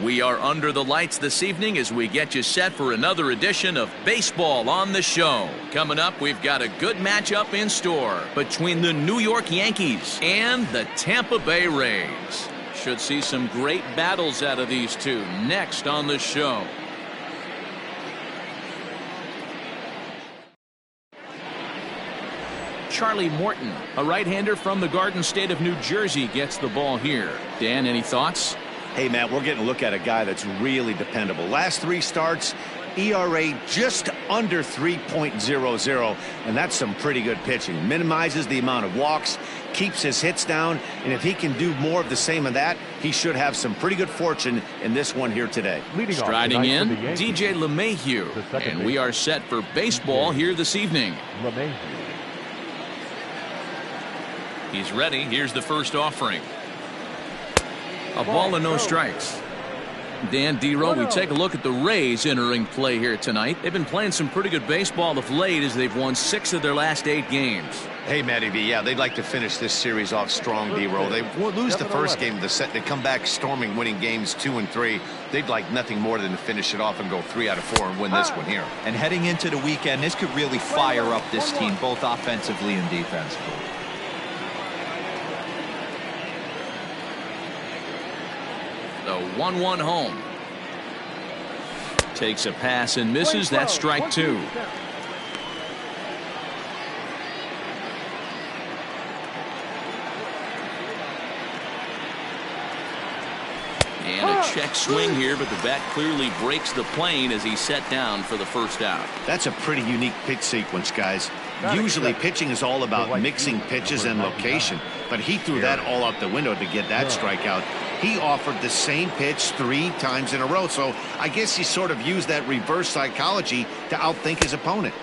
We are under the lights this evening as we get you set for another edition of Baseball on the Show. Coming up, we've got a good matchup in store between the New York Yankees and the Tampa Bay Rays. Should see some great battles out of these two next on the show. Charlie Morton, a right-hander from the Garden State of New Jersey, gets the ball here. Dan, any thoughts? Hey, Matt, we're getting a look at a guy that's really dependable. Last 3 starts, ERA just under 3.00, and that's some pretty good pitching. Minimizes the amount of walks, keeps his hits down, and if he can do more of the same of that, he should have some pretty good fortune in this one here today. Striding in, DJ LeMahieu, and we are set for baseball here this evening. He's ready. Here's the first offering. A ball and no strikes. Dan Dero, we take a look at the Rays entering play here tonight. They've been playing some pretty good baseball of late as they've won 6 of their last 8 games. Hey, Matty B, yeah, they'd like to finish this series off strong, Dero. They lose the first game of the set. They come back storming, winning games 2 and 3. They'd like nothing more than to finish it off and go 3 out of 4 and win this one here. And heading into the weekend, this could really fire up this team, both offensively and defensively. The 1-1 home. Takes a pass and misses. That's strike 2. And a check swing here, but the bat clearly breaks the plane as he's set down for the first out. That's a pretty unique pitch sequence, guys. Usually pitching is all about mixing pitches and location, but he threw that all out the window to get that strikeout. He offered the same pitch 3 times in a row, so I guess he sort of used that reverse psychology to outthink his opponent.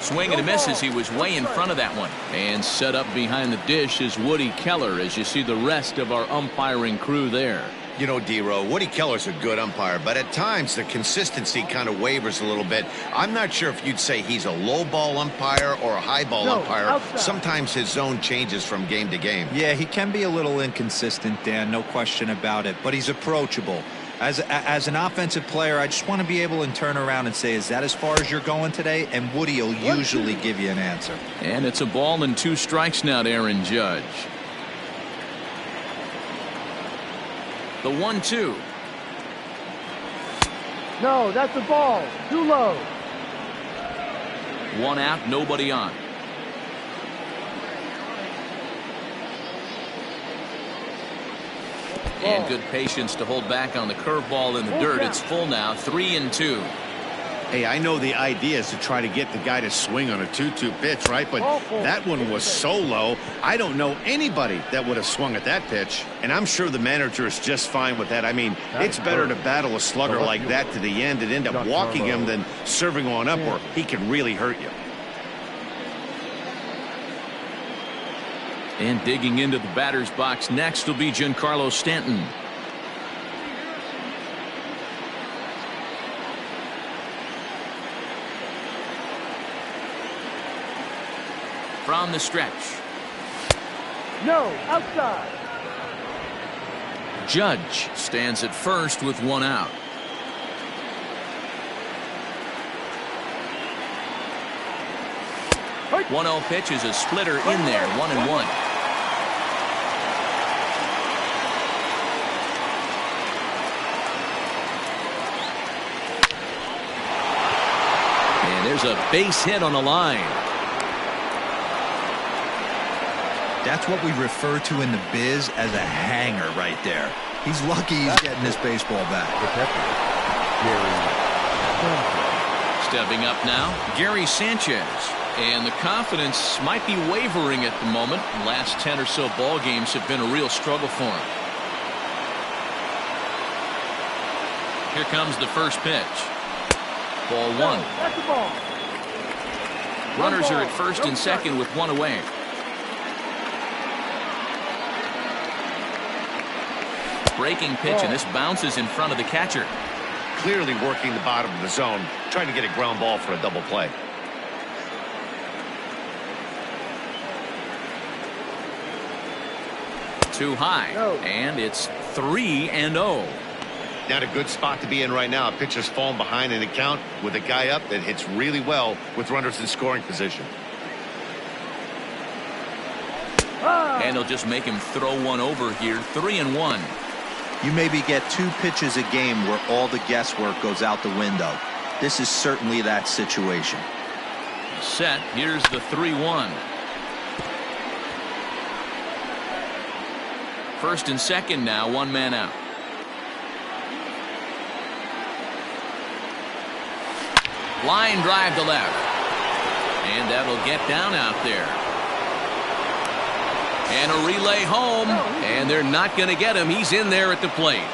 Swing and a miss as he was way in front of that one. And set up behind the dish is Woody Keller as you see the rest of our umpiring crew there. You know, Dero, Woody Keller's a good umpire, but at times the consistency kind of wavers a little bit. I'm not sure if you'd say he's a low ball umpire or a high ball umpire. Outside. Sometimes his zone changes from game to game. Yeah, he can be a little inconsistent, Dan, no question about it, but he's approachable. As an offensive player, I just want to be able to turn around and say, is that as far as you're going today? And Woody will usually give you an answer. And it's a ball and 2 strikes now to Aaron Judge. The 1-2. No, that's a ball. Too low. 1 out, nobody on. And good patience to hold back on the curveball in the dirt. It's full now, 3-2. Hey, I know the idea is to try to get the guy to swing on a 2-2 pitch, right? But that one was so low, I don't know anybody that would have swung at that pitch. And I'm sure the manager is just fine with that. I mean, it's better to battle a slugger like that to the end and end up walking him than serving on up where he can really hurt you. And digging into the batter's box next will be Giancarlo Stanton. From the stretch. No, outside. Judge stands at first with 1 out. Hey. 1-0 pitch is a splitter in there, 1-1. And there's a base hit on the line. That's what we refer to in the biz as a hanger right there. He's lucky he's getting his baseball back. Stepping up now, Gary Sanchez. And the confidence might be wavering at the moment. The last 10 or so ball games have been a real struggle for him. Here comes the first pitch. Ball 1. That's the ball. Runners are at first and second with 1 away. Breaking pitch, and this bounces in front of the catcher. Clearly working the bottom of the zone, trying to get a ground ball for a double play. Too high, and it's 3-0. Not a good spot to be in right now. A pitcher's falling behind in the count with a guy up that hits really well with runners in scoring position. And they'll just make him throw one over here. 3-1. You maybe get 2 pitches a game where all the guesswork goes out the window. This is certainly that situation. Set. Here's the 3-1. First and second now, 1 man out. Line drive to left. And that'll get down out there. And a relay home. And they're not going to get him. He's in there at the plate.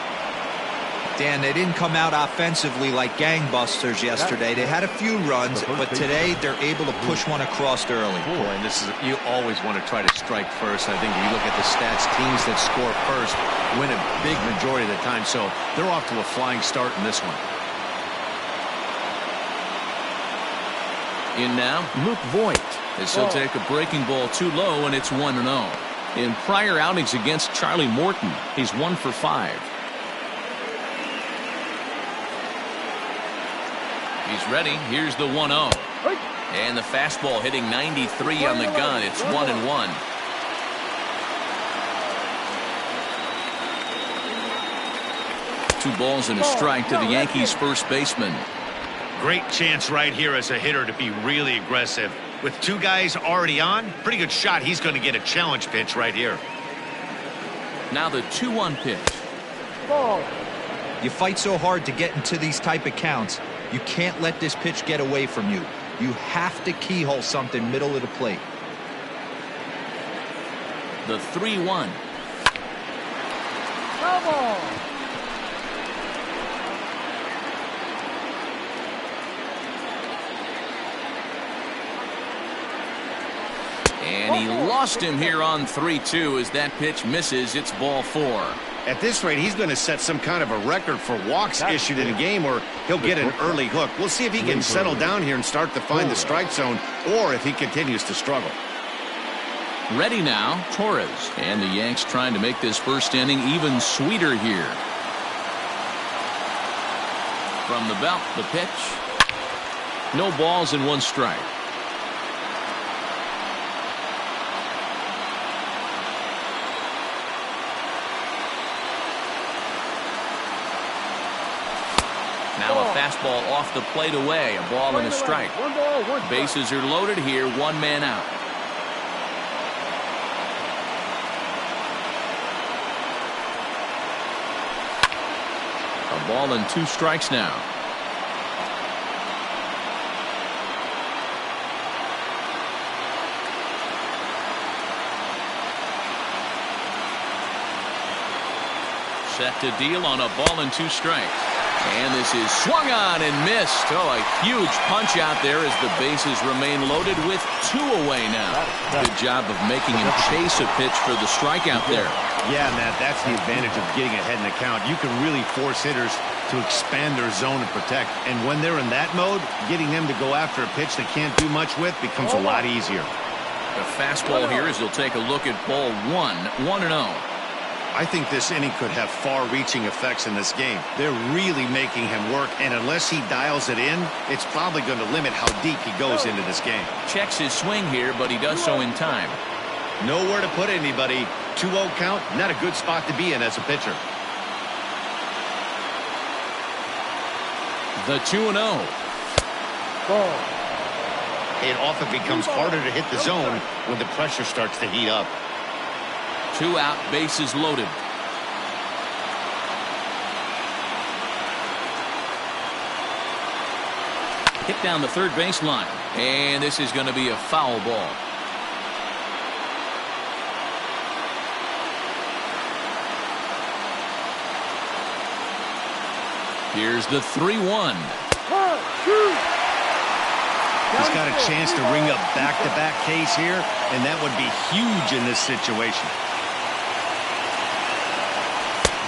Dan, they didn't come out offensively like gangbusters yesterday. They had a few runs, but today they're able to push one across early. Boy, and this is, you always want to try to strike first. I think if you look at the stats, teams that score first win a big majority of the time. So they're off to a flying start in this one. In now, Luke Voigt. As he'll take a breaking ball too low, and it's 1-0. In prior outings against Charlie Morton, he's 1 for 5. He's ready. Here's the 1-0. And the fastball hitting 93 on the gun. It's 1-1. Two balls and a strike to the Yankees first baseman. Great chance right here as a hitter to be really aggressive. With 2 guys already on, pretty good shot. He's going to get a challenge pitch right here. Now the 2-1 pitch. Ball. You fight so hard to get into these type of counts. You can't let this pitch get away from you. You have to keyhole something middle of the plate. The 3-1. Foul ball. And he lost him here on 3-2 as that pitch misses. It's ball 4. At this rate, he's going to set some kind of a record for walks issued in a game, or he'll get an early hook. We'll see if he can settle down here and start to find the strike zone, or if he continues to struggle. Ready now, Torres. And the Yanks trying to make this first inning even sweeter here. From the belt, the pitch. No balls and 1 strike. Now a fastball off the plate away. A ball and a strike. 1 ball, 1 strike. Bases are loaded here. 1 man out. A ball and 2 strikes now. Set to deal on a ball and 2 strikes. And this is swung on and missed. Oh, a huge punch out there as the bases remain loaded with 2 away now. Good job of making him chase a pitch for the strikeout there. Yeah, Matt, that's the advantage of getting ahead in the count. You can really force hitters to expand their zone and protect. And when they're in that mode, getting them to go after a pitch they can't do much with becomes a lot easier. The fastball here as he'll take a look at ball 1, 1-0. I think this inning could have far-reaching effects in this game. They're really making him work, and unless he dials it in, it's probably going to limit how deep he goes into this game. Checks his swing here, but he does so in time. Nowhere to put anybody. 2-0 count, not a good spot to be in as a pitcher. The 2-0. Ball. It often becomes harder to hit the zone when the pressure starts to heat up. 2 out, bases loaded. Hit down the third baseline. And this is going to be a foul ball. Here's the 3-1. 1, 2. He's got a chance to ring up back-to-back case here, and that would be huge in this situation.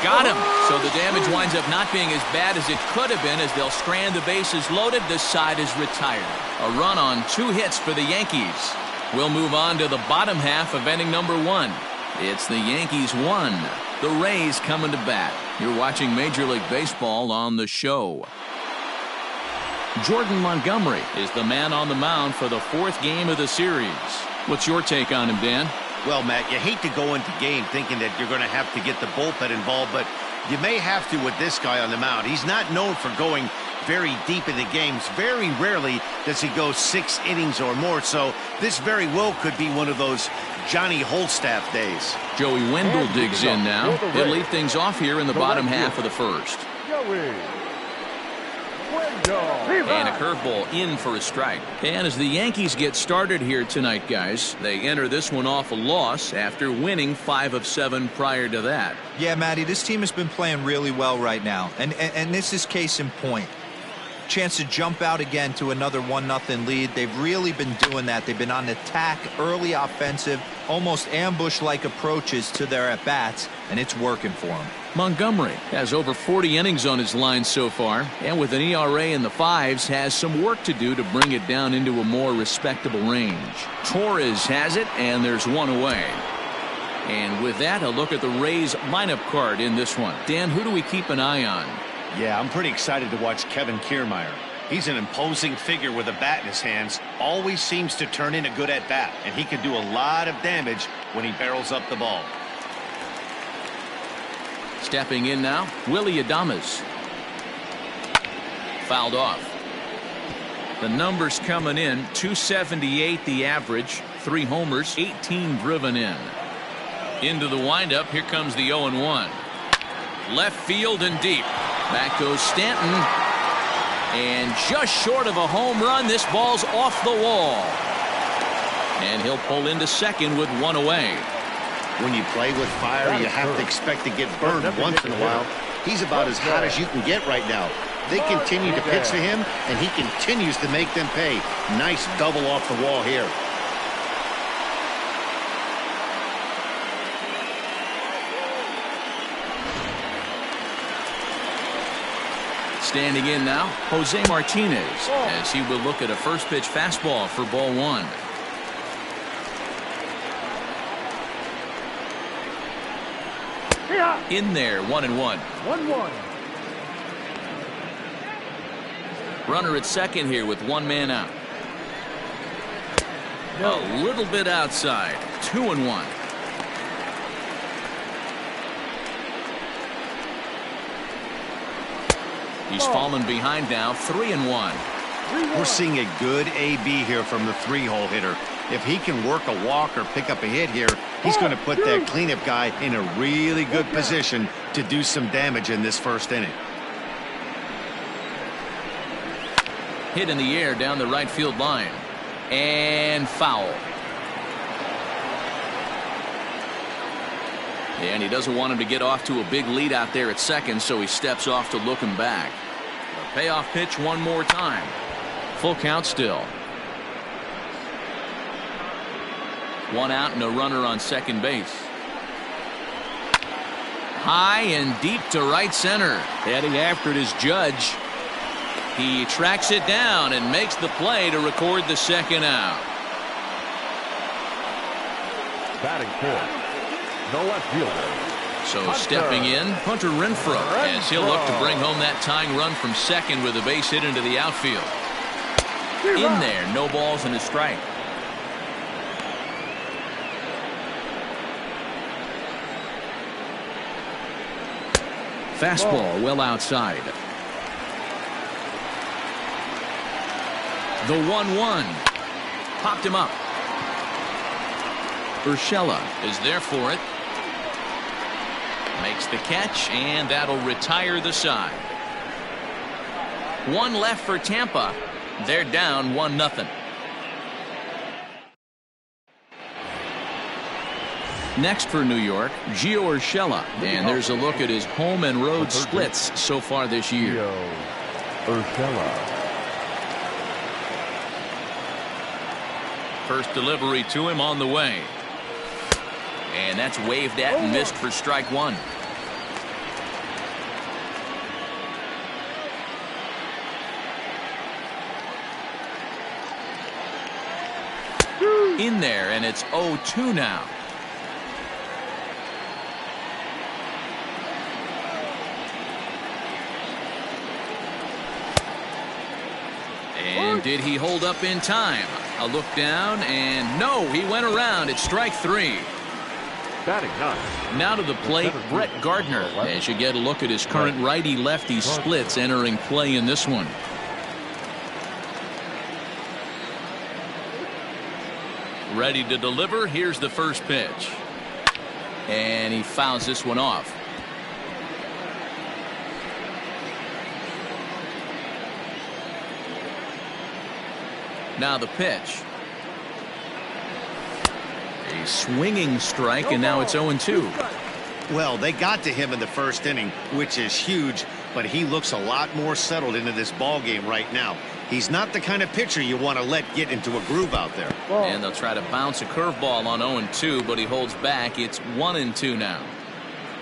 Got him. So the damage winds up not being as bad as it could have been as they'll strand the bases loaded. This side is retired. A run on 2 hits for the Yankees. We'll move on to the bottom half of inning number 1. It's the Yankees 1 The Rays coming to bat. You're watching Major League Baseball on the show. Jordan Montgomery is the man on the mound for the 4th game of the series. What's your take on him, Dan? Well, Matt, you hate to go into game thinking that you're going to have to get the bullpen involved, but you may have to with this guy on the mound. He's not known for going very deep into games. Very rarely does he go 6 innings or more, so this very well could be one of those Johnny Holstaff days. Joey Wendell digs in now. He'll lead things off here in the bottom half of the first. Joey And a curveball in for a strike. And as the Yankees get started here tonight, guys, they enter this one off a loss after winning 5 of 7 prior to that. Yeah, Matty, this team has been playing really well right now. And this is case in point. Chance to jump out again to another 1-0 lead. They've really been doing that. They've been on attack, early offensive, almost ambush-like approaches to their at-bats, and it's working for them. Montgomery has over 40 innings on his line so far, and with an ERA in the 5s, has some work to do to bring it down into a more respectable range. Torres has it, and there's one away. And with that, a look at the Rays lineup card in this one. Dan, who do we keep an eye on? Yeah, I'm pretty excited to watch Kevin Kiermaier. He's an imposing figure with a bat in his hands. Always seems to turn in a good at-bat, and he can do a lot of damage when he barrels up the ball. Stepping in now, Willy Adames. Fouled off. The numbers coming in, 278 the average, 3 homers, 18 driven in. Into the windup, here comes the 0-1. Left field and deep. Back goes Stanton. And just short of a home run, this ball's off the wall. And he'll pull into second with 1 away. When you play with fire, you have to expect to get burned once in a while. He's about as hot as you can get right now. They continue to pitch to him, and he continues to make them pay. Nice double off the wall here. Standing in now, Jose Martinez, as he will look at a first pitch fastball for ball 1. In there, 1-1. 1-1. Runner at second here with 1 man out. A little bit outside. 2-1. He's fallen behind now. 3-1. We're seeing a good AB here from the 3-hole hitter. If he can work a walk or pick up a hit here, he's going to put that cleanup guy in a really good position to do some damage in this first inning. Hit in the air down the right field line. And foul. And he doesn't want him to get off to a big lead out there at second, so he steps off to look him back. A payoff pitch one more time. Full count still. 1 out and a runner on second base. High and deep to right center. Heading after it is Judge. He tracks it down and makes the play to record the second out. Batting fourth, the left fielder. So Hunter. Stepping in, Hunter Renfroe, as he'll look to bring home that tying run from second with a base hit into the outfield. In there, no balls and a strike. Fastball well outside. The 1-1. Popped him up. Urshela is there for it. Makes the catch, and that'll retire the side. 1 left for Tampa. They're down 1-0. Next for New York, Gio Urshela, and there's a look at his home and road splits so far this year. Urshela. First delivery to him on the way. And that's waved at and missed for strike 1. In there, and it's 0-2 now. And did he hold up in time? A look down, and no, he went around. It's strike 3. Batting ninth. Now to the plate, Brett Gardner. As you get a look at his current righty-lefty splits entering play in this one. Ready to deliver. Here's the first pitch. And he fouls this one off. Now the pitch. A swinging strike, and now it's 0-2. Well, they got to him in the first inning, which is huge, but he looks a lot more settled into this ball game right now. He's not the kind of pitcher you want to let get into a groove out there. And they'll try to bounce a curveball on 0-2, but he holds back. It's 1-2 now.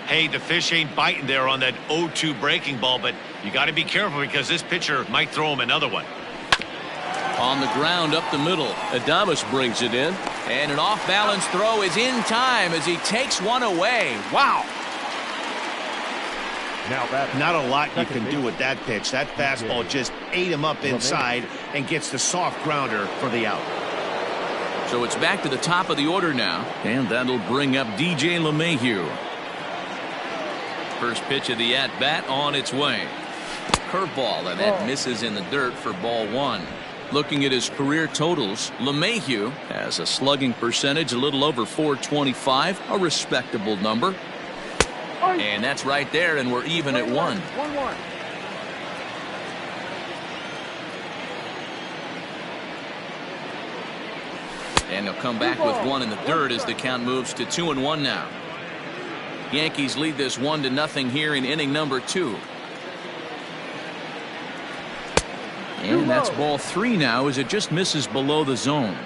Hey, the fish ain't biting there on that 0-2 breaking ball, but you got to be careful because this pitcher might throw him another one. On the ground up the middle, Adames brings it in, and an off-balance throw is in time as he takes one away. Wow. Now batting. Not a lot you can do with that pitch. That fastball just ate him up inside and gets the soft grounder for the out. So it's back to the top of the order now, and that'll bring up DJ LeMahieu. First pitch of the at-bat on its way. Curveball, and that misses in the dirt for ball 1. Looking at his career totals, LeMahieu has a slugging percentage a little over .425, a respectable number. And that's right there, and we're even at 1. 1-1. And they'll come back with 1 in the dirt as the count moves to 2-1 now. Yankees lead this 1-0 here in inning number 2. And that's ball 3 now as it just misses below the zone.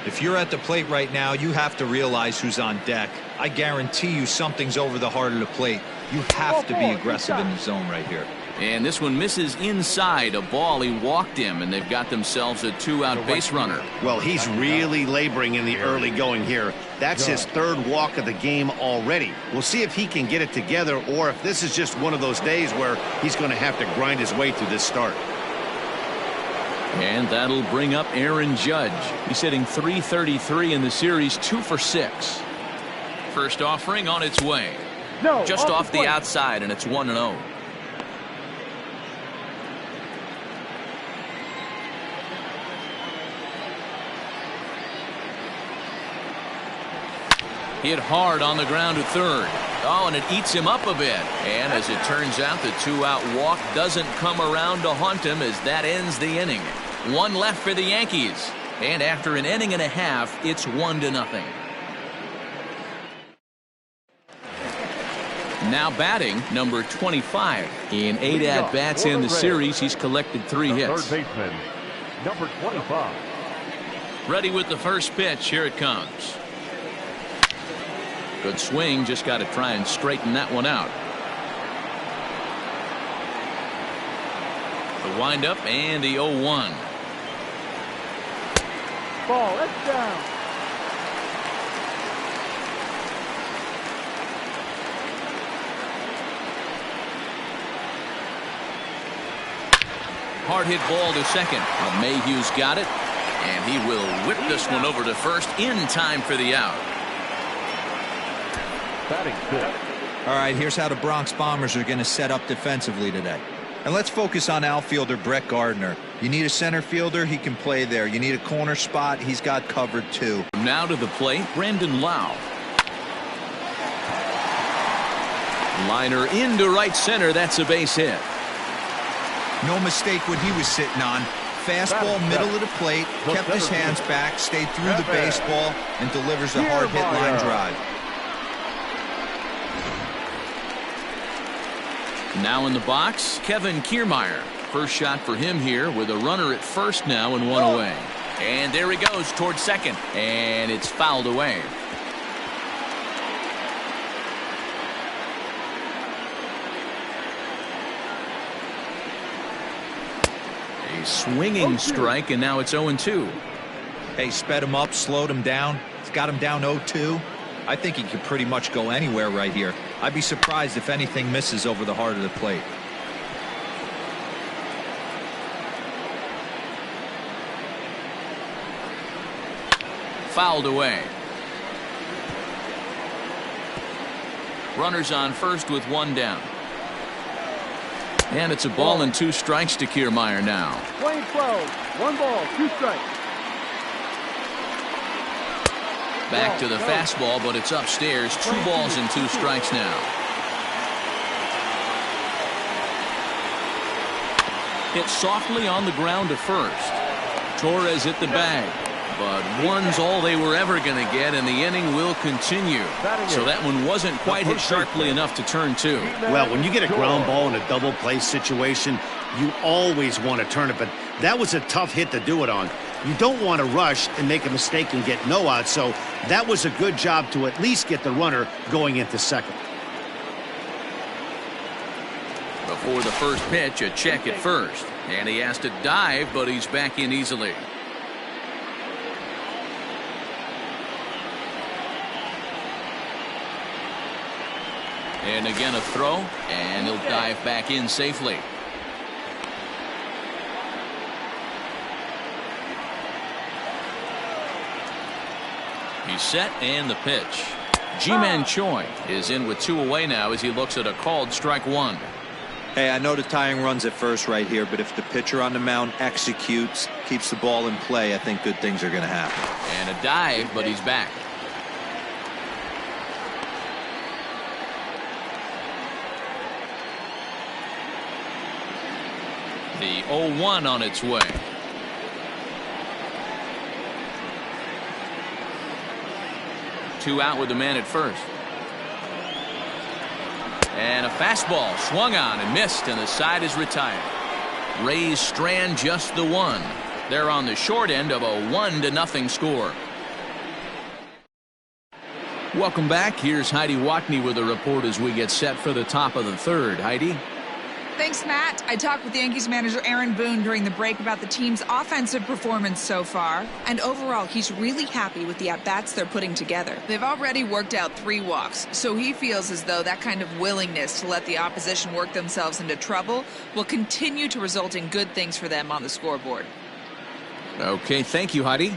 If you're at the plate right now, you have to realize who's on deck. I guarantee you something's over the heart of the plate. You have to be aggressive in the zone right here. And this one misses inside a ball. He walked him, and they've got themselves a 2-out base runner. Well, he's really laboring in the early going here. That's his 3rd walk of the game already. We'll see if he can get it together or if this is just one of those days where he's going to have to grind his way through this start. And that'll bring up Aaron Judge. He's hitting .333 in the series, 2 for 6. First offering on its way. Just off the outside, and it's 1-0. Hit hard on the ground to third. Oh, and it eats him up a bit. And as it turns out, the 2-out walk doesn't come around to haunt him as that ends the inning. 1 left for the Yankees. And after an inning and a half, it's 1-0. Now batting, number 25. In 8 at-bats in the series, he's collected 3 hits. Third baseman, number 25. Ready with the first pitch. Here it comes. Good swing. Just got to try and straighten that one out. The windup and the 0-1. Ball, that's down. Hard hit ball to second. Mayhew's got it, and he will whip this one over to first in time for the out. Batting 5th. All right, here's how the Bronx Bombers are going to set up defensively today. And let's focus on outfielder Brett Gardner. You need a center fielder, he can play there. You need a corner spot, he's got covered too. Now to the plate, Brandon Lau. Liner into right center. That's a base hit. No mistake what he was sitting on. Fastball, middle of the plate, kept his hands back, stayed through the baseball, and delivers a hard hit line drive. Now in the box, Kevin Kiermaier. First shot for him here with a runner at first now and 1 away. And there he goes towards second, and it's fouled away. A swinging strike, and now it's 0-2. Hey, sped him up, slowed him down. It's got him down 0-2. I think he could pretty much go anywhere right here. I'd be surprised if anything misses over the heart of the plate. fouled away. Runners on first with one down. And it's a ball and 2 strikes to Kiermaier now. Playing 12. 1 ball, 2 strikes. Back to the fastball, but it's upstairs. 2 balls and 2 strikes now. Hit softly on the ground to first. Torres hit the bag, but one's all they were ever going to get, and the inning will continue. So that one wasn't quite hit sharply enough to turn 2. Well, when you get a ground ball in a double play situation, you always want to turn it, but that was a tough hit to do it on. You don't want to rush and make a mistake and get no out, so that was a good job to at least get the runner going into second. Before the first pitch, a check at first, and he has to dive, but he's back in easily. And again a throw, and he'll dive back in safely. He's set, and the pitch. Ji-Man Choi is in with 2 away now as he looks at a called strike 1. Hey, I know the tying runs at first right here, but if the pitcher on the mound executes, keeps the ball in play, I think good things are going to happen. And a dive, but he's back. The 0-1 on its way. Two out with the man at first. And a fastball swung on and missed, and the side is retired. Rays strand just the 1. They're on the short end of a 1-0 score. Welcome back. Here's Heidi Watney with a report as we get set for the top of the 3rd. Heidi? Thanks, Matt. I talked with Yankees manager Aaron Boone during the break about the team's offensive performance so far. And overall, he's really happy with the at-bats they're putting together. They've already worked out 3 walks, so he feels as though that kind of willingness to let the opposition work themselves into trouble will continue to result in good things for them on the scoreboard. Okay, thank you, Heidi.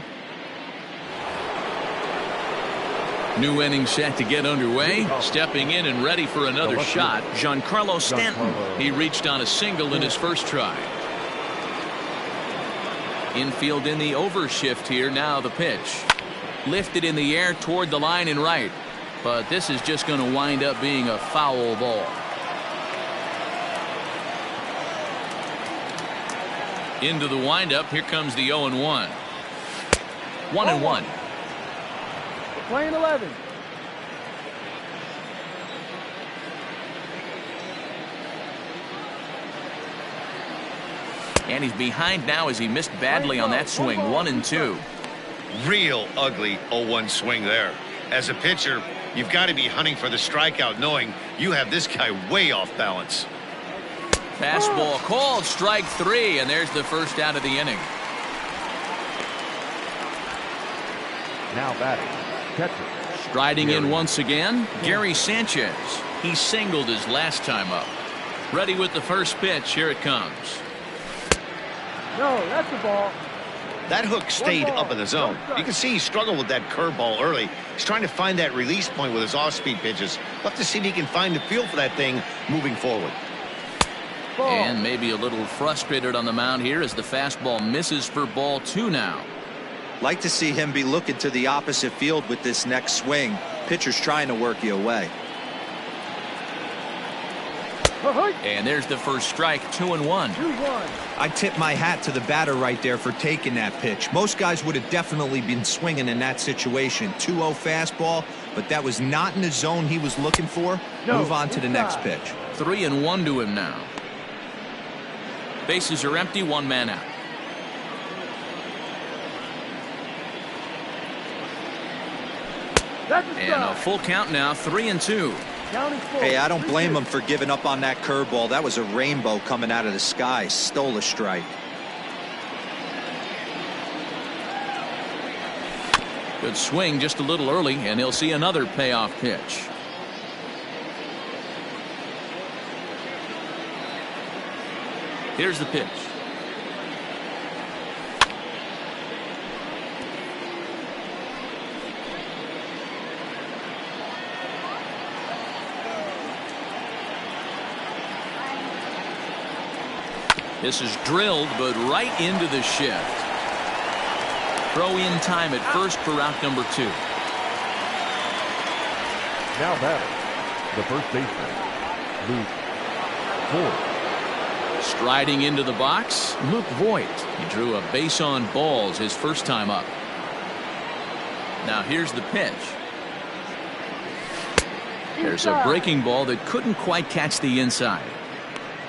New inning set to get underway. Stepping in and ready for another shot, Giancarlo Stanton. He reached on a single in his first try. Infield in the overshift here. Now the pitch. Lifted in the air toward the line and right. But this is just going to wind up being a foul ball. Into the windup. Here comes the 0-1. 1-1. Playing 11. And he's behind now as he missed badly on that swing. 1-2. Real ugly 0-1 swing there. As a pitcher, you've got to be hunting for the strikeout, knowing you have this guy way off balance. Fastball called, strike 3, and there's the first out of the inning. Now batting. Catcher. Striding in once again, Gary Sanchez. He singled his last time up. Ready with the first pitch. Here it comes. No, that's the ball. That hook stayed up in the zone. You can see he struggled with that curveball early. He's trying to find that release point with his off-speed pitches. We'll have to see if he can find the feel for that thing moving forward. And maybe a little frustrated on the mound here as the fastball misses for ball 2 now. Like to see him be looking to the opposite field with this next swing. Pitcher's trying to work you away. And there's the first strike. 2-1. I tip my hat to the batter right there for taking that pitch. Most guys would have definitely been swinging in that situation. 2-0 fastball, but that was not in the zone he was looking for. Move on to the next pitch. 3-1 to him now. Bases are empty. 1 man out. And a full count now. 3-2. Hey, I don't blame him for giving up on that curveball. That was a rainbow coming out of the sky. Stole a strike. Good swing just a little early, and he'll see another payoff pitch. Here's the pitch. This is drilled, but right into the shift. Throw in time at first for route number 2. Now batting, the first baseman, Luke Voigt. Striding into the box, Luke Voigt. He drew a base on balls his first time up. Now here's the pitch. There's a breaking ball that couldn't quite catch the inside.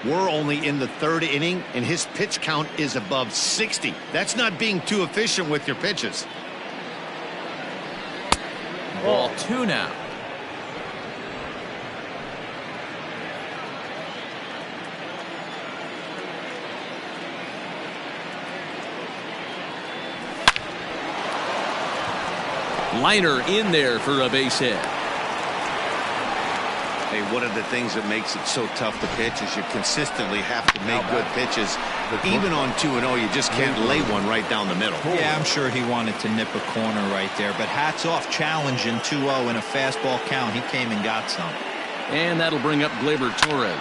We're only in the 3rd inning, and his pitch count is above 60. That's not being too efficient with your pitches. Ball 2 now. Liner in there for a base hit. Hey, one of the things that makes it so tough to pitch is you consistently have to make good pitches. Even on 2-0, you just can't lay one right down the middle. Yeah, I'm sure he wanted to nip a corner right there, but hats off challenging 2-0 in a fastball count. He came and got some. And that'll bring up Gleyber Torres.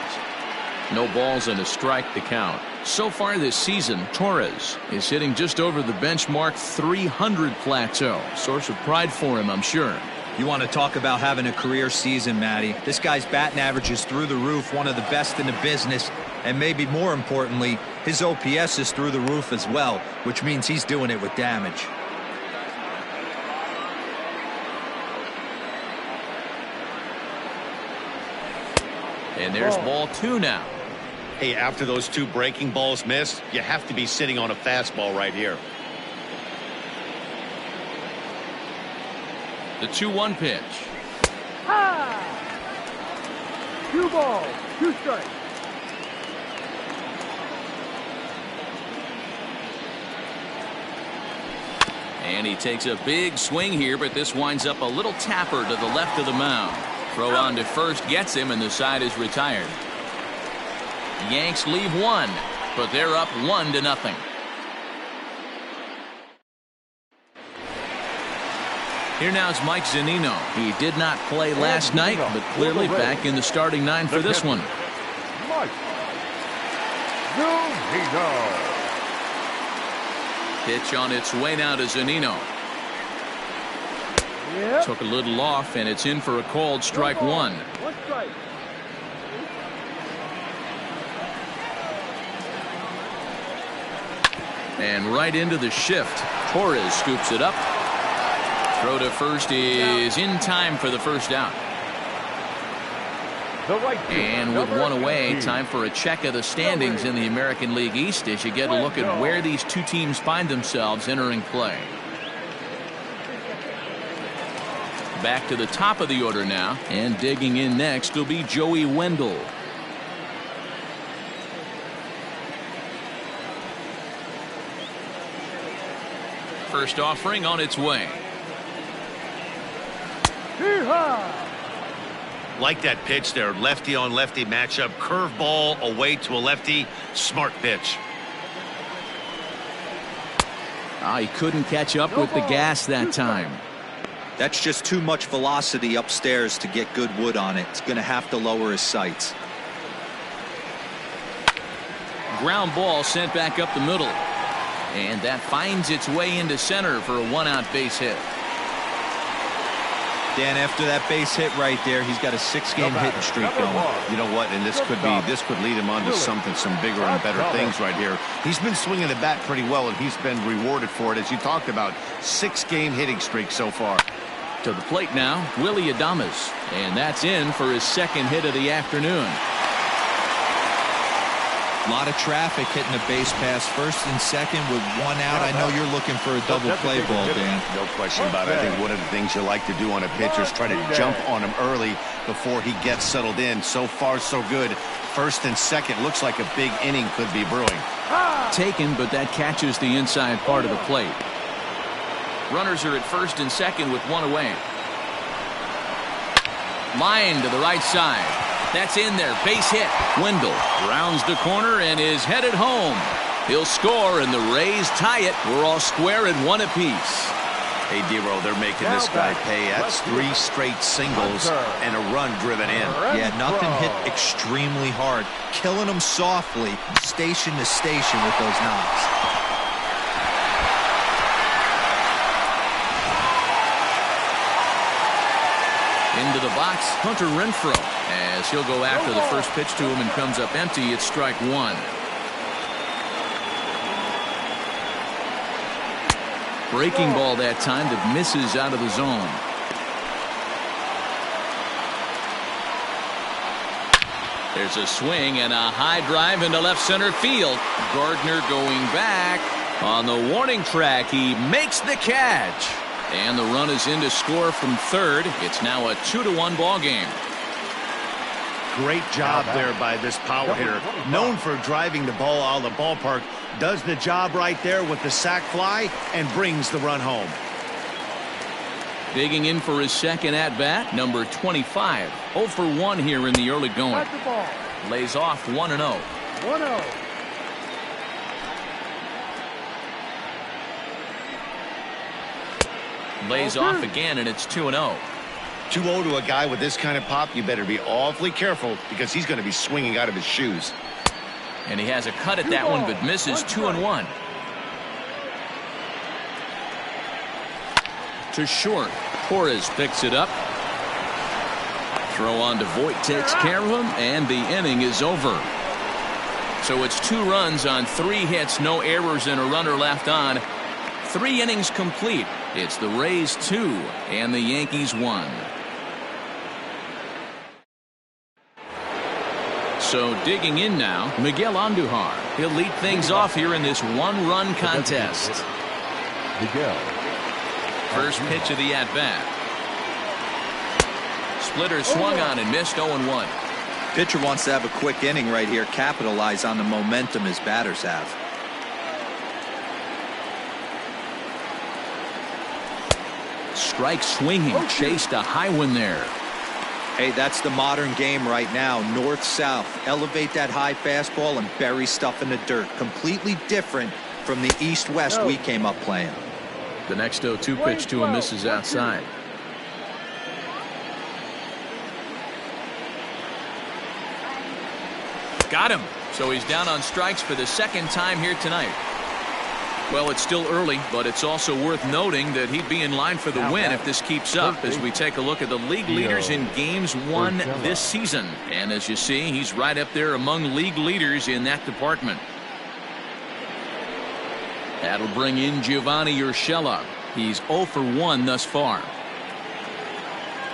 No balls and a strike to count. So far this season, Torres is hitting just over the benchmark 300 plateau. Source of pride for him, I'm sure. You want to talk about having a career season, Matty. This guy's batting average is through the roof, one of the best in the business, and maybe more importantly, his OPS is through the roof as well, which means he's doing it with damage. And there's ball 2 now. Hey, after those 2 breaking balls missed, you have to be sitting on a fastball right here. The 2-1 pitch. 2 balls, 2 strikes. And he takes a big swing here, but this winds up a little tapper to the left of the mound. Throw on to first gets him, and the side is retired. Yanks leave 1, but they're up 1-0. Here now is Mike Zunino. He did not play last night, but clearly back in the starting 9 for this one. Mike Zunino. Pitch on its way now to Zunino. Yep. Took a little off, and it's in for a called strike 1. 1 strike. And right into the shift. Torres scoops it up. Throw to first is in time for the first out. And with 1 away, time for a check of the standings in the American League East as you get a look at where these 2 teams find themselves entering play. Back to the top of the order now, and digging in next will be Joey Wendell. First offering on its way. Like that pitch there, lefty on lefty matchup, curveball away to a lefty, smart pitch. He couldn't catch up with the gas that time. That's just too much velocity upstairs to get good wood on it. It's going to have to lower his sights. Ground ball sent back up the middle. And that finds its way into center for a 1-out base hit. Dan, after that base hit right there, he's got a 6-game hitting streak going. You know what? And this could lead him on to some bigger and better things right here. He's been swinging the bat pretty well, and he's been rewarded for it, as you talked about. 6-game hitting streak so far. To the plate now, Willie Adames, and that's in for his 2nd hit of the afternoon. A lot of traffic hitting the base pass first and second with 1 out. I know you're looking for a double play ball, Dan. No question about it. I think one of the things you like to do on a pitcher is try to jump on him early before he gets settled in. So far, so good. First and second, looks like a big inning could be brewing. Taken, but that catches the inside part of the plate. Runners are at first and second with 1 away. Line to the right side. That's in there. Base hit. Wendell rounds the corner and is headed home. He'll score, and the Rays tie it. We're all square at 1 apiece. Hey, Dero, they're making this guy pay. That's 3 straight singles and a run driven in. Yeah, nothing hit extremely hard. Killing him softly, station to station with those knocks. Into the box, Hunter Renfroe, as he'll go after the first pitch to him and comes up empty. It's strike 1. Breaking ball that time that misses out of the zone. There's a swing and a high drive into left center field. Gardner going back on the warning track. He makes the catch. And the run is in to score from third. It's now a 2-1 ball game. Great job there by this power hitter. Known for driving the ball out of the ballpark. Does the job right there with the sac fly and brings the run home. Digging in for his second at-bat, number 25. 0 for 1 here in the early going. Lays off 1-0. 1-0. Lays off again, and it's 2-0. 2-0 to a guy with this kind of pop, you better be awfully careful because he's going to be swinging out of his shoes. And he has a cut at that one, but misses 2-1. To short. Torres picks it up. Throw on to Voit takes care of him, and the inning is over. So it's 2 runs on 3 hits, no errors, and a runner left on. 3 innings complete. It's the Rays 2 and the Yankees 1. So digging in now, Miguel Andujar. He'll lead things off here in this 1-run contest. Miguel. First pitch of the at-bat. Splitter swung on and missed 0-1. Pitcher wants to have a quick inning right here, capitalize on the momentum his batters have. Strike swinging, chased a high one there. Hey, that's the modern game right now. North-south. Elevate that high fastball and bury stuff in the dirt. Completely different from the east-west we came up playing. The next 0-2 pitch to him misses outside. Got him. So he's down on strikes for the second time here tonight. Well, it's still early, but it's also worth noting that he'd be in line for the win if this keeps up as we take a look at the league leaders in games won this season. And as you see, he's right up there among league leaders in that department. That'll bring in Giovanni Urshela. He's 0 for 1 thus far.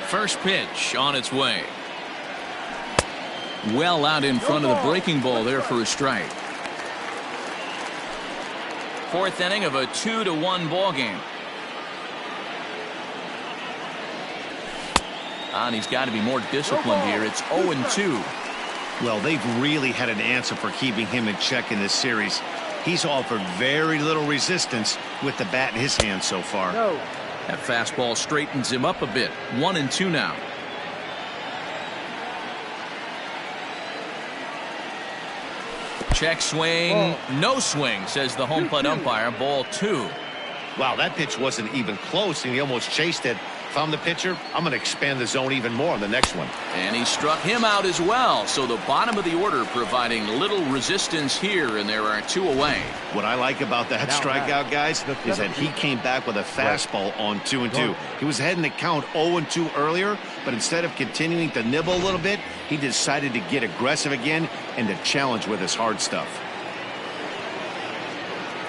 First pitch on its way. Well out in front of the breaking ball there for a strike. 4th inning of a 2-1 ball game. And he's got to be more disciplined here. It's 0-2. Well, they've really had an answer for keeping him in check in this series. He's offered very little resistance with the bat in his hand so far. That fastball straightens him up a bit. 1-2 now. Check swing. No swing, says the home plate umpire. Ball 2. Wow, that pitch wasn't even close, and he almost chased it. If I'm the pitcher, I'm going to expand the zone even more on the next one. And he struck him out as well. So the bottom of the order providing little resistance here, and there are 2 away. What I like about that strikeout, guys, is that he came back with a fastball on 2-2. He was ahead in the count 0-2 earlier, but instead of continuing to nibble a little bit, he decided to get aggressive again and to challenge with his hard stuff.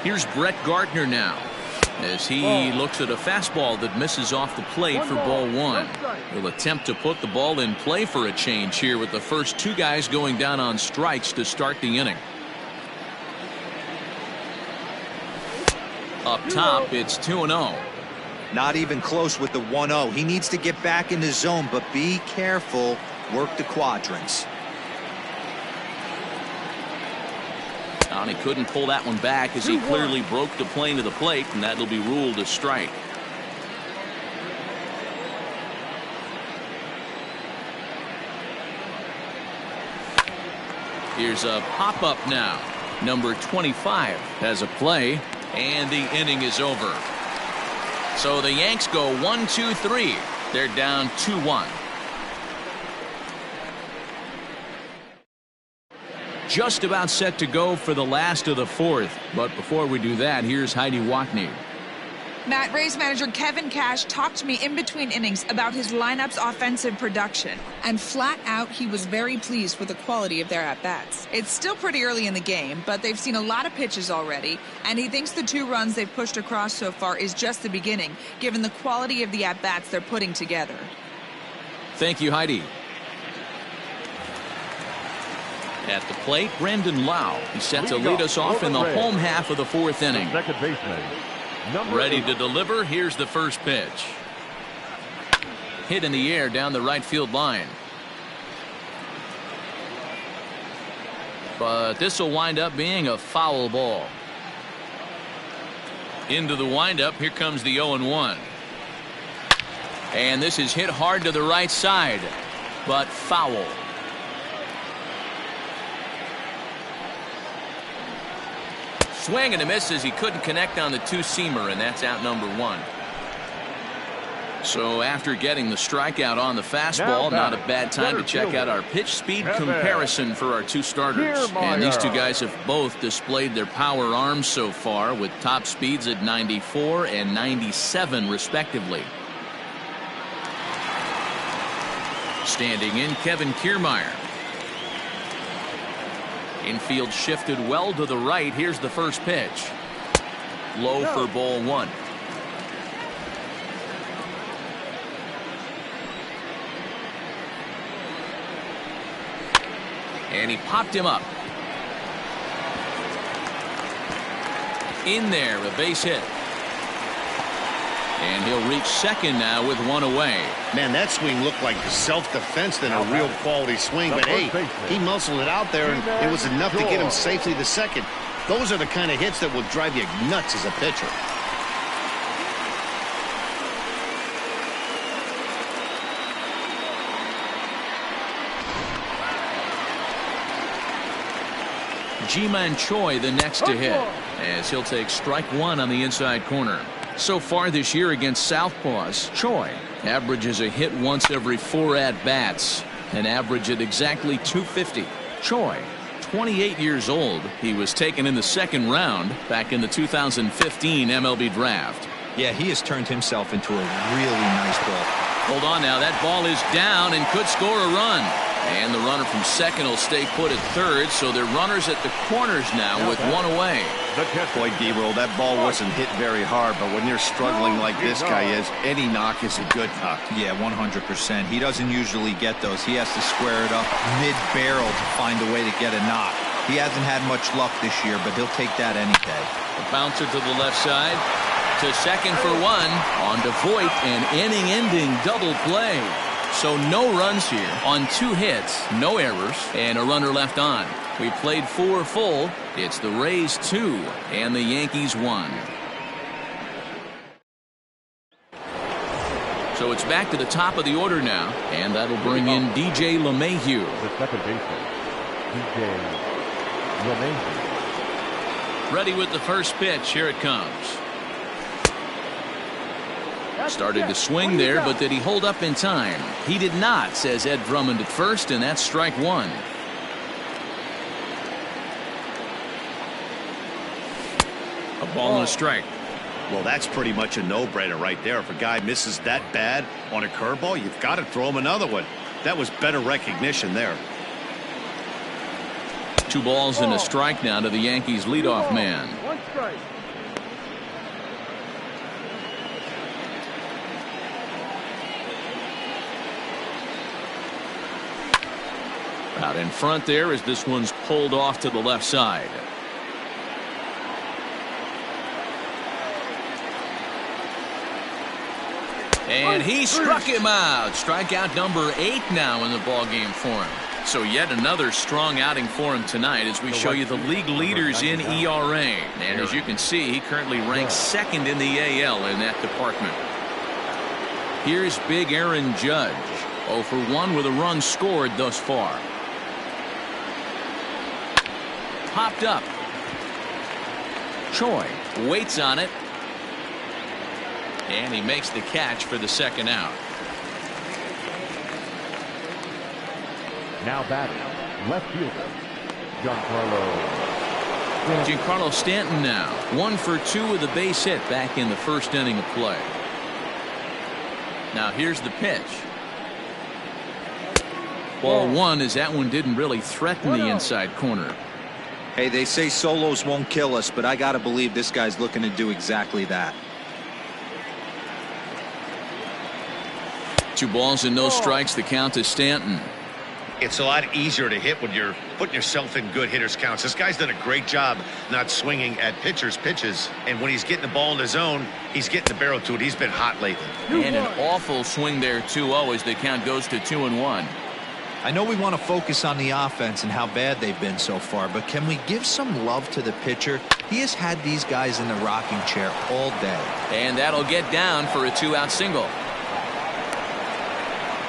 Here's Brett Gardner now, as he looks at a fastball that misses off the plate for ball 1. He'll attempt to put the ball in play for a change here with the first 2 guys going down on strikes to start the inning. Up top, it's 2-0. Not even close with the 1-0. He needs to get back in the zone, but be careful. Work the quadrants. And he couldn't pull that one back as he clearly broke the plane of the plate, and that'll be ruled a strike. Here's a pop-up now. Number 25 has a play, and the inning is over. So the Yanks go 1-2-3. They're down 2-1. Just about set to go for the last of the fourth. But before we do that, here's Heidi Watney. Matt, Rays manager Kevin Cash talked to me in between innings about his lineup's offensive production. And flat out, he was very pleased with the quality of their at-bats. It's still pretty early in the game, but they've seen a lot of pitches already. And he thinks the 2 runs they've pushed across so far is just the beginning, given the quality of the at-bats they're putting together. Thank you, Heidi. At the plate, Brandon Lau. He set to lead us off in the home half of the 4th inning. Second baseman. Ready to deliver. Here's the first pitch. Hit in the air down the right field line. But this will wind up being a foul ball. Into the windup. Here comes the 0-1. And this is hit hard to the right side, but foul. Swing and a miss as he couldn't connect on the 2-seamer, and that's out number 1. So after getting the strikeout on the fastball, not a bad time to check out our pitch speed comparison for our 2 starters. And these 2 guys have both displayed their power arms so far, with top speeds at 94 and 97 respectively. Standing in, Kevin Kiermaier. Infield shifted well to the right. Here's the first pitch. Low for ball 1. And he popped him up. In there, a base hit. And he'll reach second now with 1 away. Man, that swing looked like self-defense than a real quality swing. But, hey, he muscled it out there, and it was enough to get him safely to second. Those are the kind of hits that will drive you nuts as a pitcher. Ji-Man Choi the next to hit, as he'll take strike 1 on the inside corner. So far this year against Southpaws, Choi averages a hit once every 4 at-bats, an average at exactly 250. Choi, 28 years old. He was taken in the 2nd round back in the 2015 MLB draft. Yeah, he has turned himself into a really nice ball. Hold on now. That ball is down and could score a run. And the runner from second will stay put at third, so they're runners at the corners now with 1 away. Boy, Gabriel, that ball wasn't hit very hard, but when you're struggling like this guy is, any knock is a good knock. Yeah, 100%. He doesn't usually get those. He has to square it up mid-barrel to find a way to get a knock. He hasn't had much luck this year, but he'll take that any day. A bouncer to the left side. To second for 1. On to Voit, an inning-ending double play. So no runs here on 2 hits, no errors, and a runner left on. We played 4 full. It's the Rays 2 and the Yankees 1. So it's back to the top of the order now, and that'll bring in DJ LeMahieu. The second baseman, DJ LeMahieu. Ready with the first pitch. Here it comes. Started to swing there, but did he hold up in time? He did not, says Ed Drummond at first, and that's strike 1. A ball and a strike. Well, that's pretty much a no-brainer right there. If a guy misses that bad on a curveball, you've got to throw him another one. That was better recognition there. 2 balls and a strike now to the Yankees leadoff man. 1 strike. Out in front there as this one's pulled off to the left side. And he struck him out. Strikeout number 8 now in the ballgame for him. So yet another strong outing for him tonight as we show you the league leaders in ERA. And as you can see, he currently ranks 2nd in the AL in that department. Here's big Aaron Judge. 0 for 1 with a run scored thus far. Popped up. Choi waits on it. And he makes the catch for the second out. Now batting, left fielder, Giancarlo Stanton now 1 for 2 with a base hit back in the first inning of play. Now here's the pitch. Ball 1, as that one didn't really threaten the inside corner. Hey, they say solos won't kill us, but I got to believe this guy's looking to do exactly that. 2 balls and no strikes. The count to Stanton. It's a lot easier to hit when you're putting yourself in good hitters counts. This guy's done a great job not swinging at pitchers' pitches. And when he's getting the ball in the zone, he's getting the barrel to it. He's been hot lately. And an awful swing there, 2-0, as the count goes to 2-1. I know we want to focus on the offense and how bad they've been so far, but can we give some love to the pitcher? He has had these guys in the rocking chair all day. And that'll get down for a 2-out single.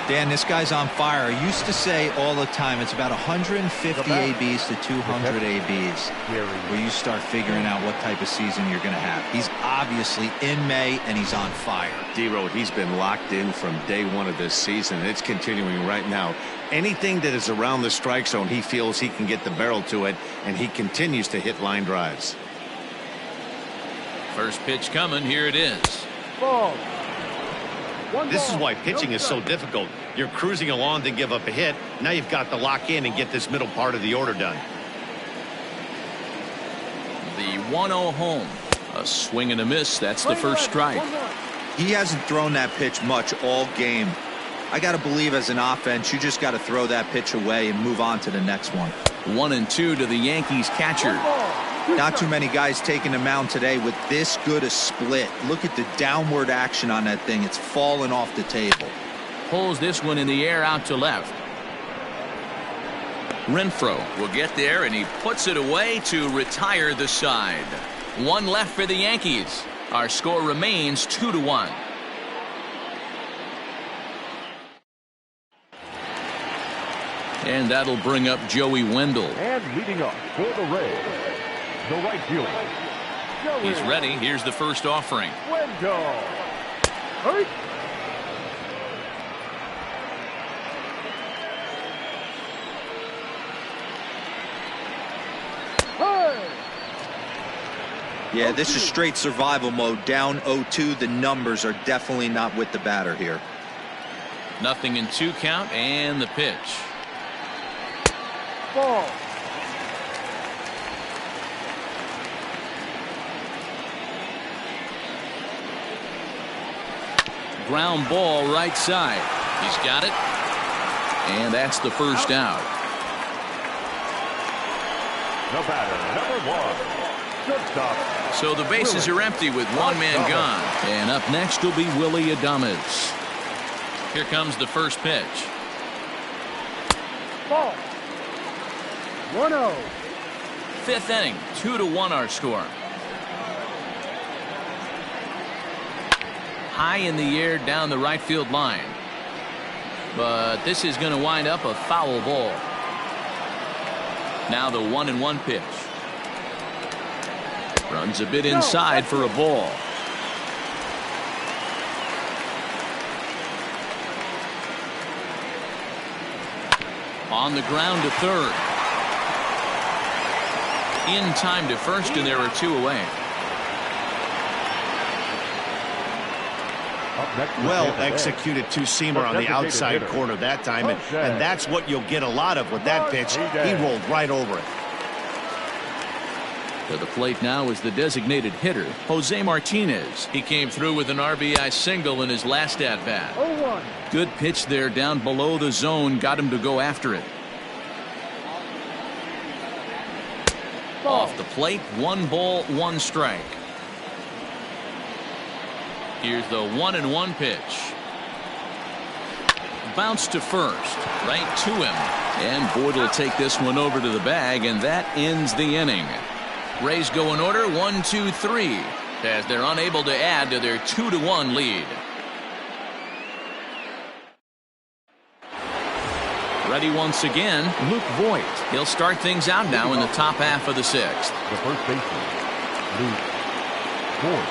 Dan, this guy's on fire. I used to say all the time it's about 150 ABs to 200 ABs where you start figuring out what type of season you're going to have. He's obviously in May and he's on fire. D-Road, he's been locked in from day 1 of this season. It's continuing right now. Anything that is around the strike zone, he feels he can get the barrel to it, and he continues to hit line drives. First pitch coming. Here it is. Ball. This is why pitching is so difficult. You're cruising along to give up a hit. Now you've got to lock in and get this middle part of the order done. The 1-0 home. A swing and a miss. That's the first strike. He hasn't thrown that pitch much all game. I got to believe as an offense, you just got to throw that pitch away and move on to the next one. 1-2 to the Yankees catcher. Not too many guys taking the mound today with this good a split. Look at the downward action on that thing. It's falling off the table. Pulls this one in the air out to left. Renfroe will get there, and he puts it away to retire the side. 1 left for the Yankees. Our score remains 2-1. And that'll bring up Joey Wendell. And leading up for the Rays, the right fielder. He's ready. Here's the first offering. Wendell. Hurry. Yeah, this is straight survival mode. Down 0-2. The numbers are definitely not with the batter here. 0-2 count, and the pitch. Ball. Ground ball right side. He's got it. And that's the first out. The batter, number 1. Shortstop. So the bases are empty with 1 man gone. And up next will be Willie Adames. Here comes the first pitch. Ball. 1-0. 5th inning, 2-1 our score. High in the air down the right field line. But this is going to wind up a foul ball. Now the 1-1 pitch. Runs a bit inside for a ball. On the ground to third. In time to first, and there are 2 away. Well executed 2-seamer on the outside corner that time, and that's what you'll get a lot of with that pitch. He rolled right over it. To the plate now is the designated hitter, Jose Martinez. He came through with an RBI single in his last at-bat. Good pitch there down below the zone, got him to go after it. Off the plate, 1 ball, 1 strike. Here's the 1-1 pitch. Bounce to first, right to him. And Boyd will take this one over to the bag, and that ends the inning. Rays go in order 1, 2, 3 as they're unable to add to their 2-1 lead. Ready once again, Luke Voigt. He'll start things out now in the top half of the 6th. The first baseman, Luke Voigt.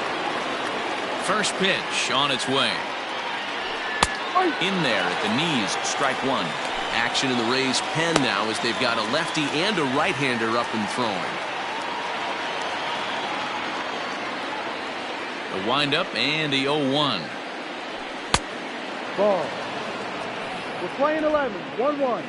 First pitch on its way. In there at the knees, strike one. Action in the Rays' pen now as they've got a lefty and a right-hander up and throwing. The windup and the 0-1. Ball. We're playing 11, 1-1.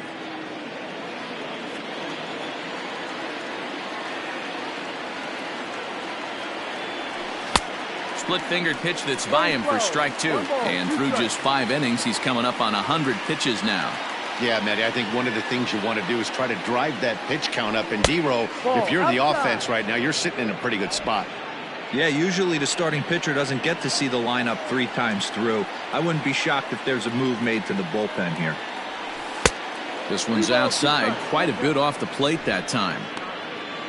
Split-fingered pitch that's by him for strike two. And through just 5 innings, he's coming up on 100 pitches now. Yeah, Matty, I think one of the things you want to do is try to drive that pitch count up. And D-Row, if you're the offense right now, you're sitting in a pretty good spot. Yeah, usually the starting pitcher doesn't get to see the lineup 3 times through. I wouldn't be shocked if there's a move made to the bullpen here. This one's outside, quite a bit off the plate that time.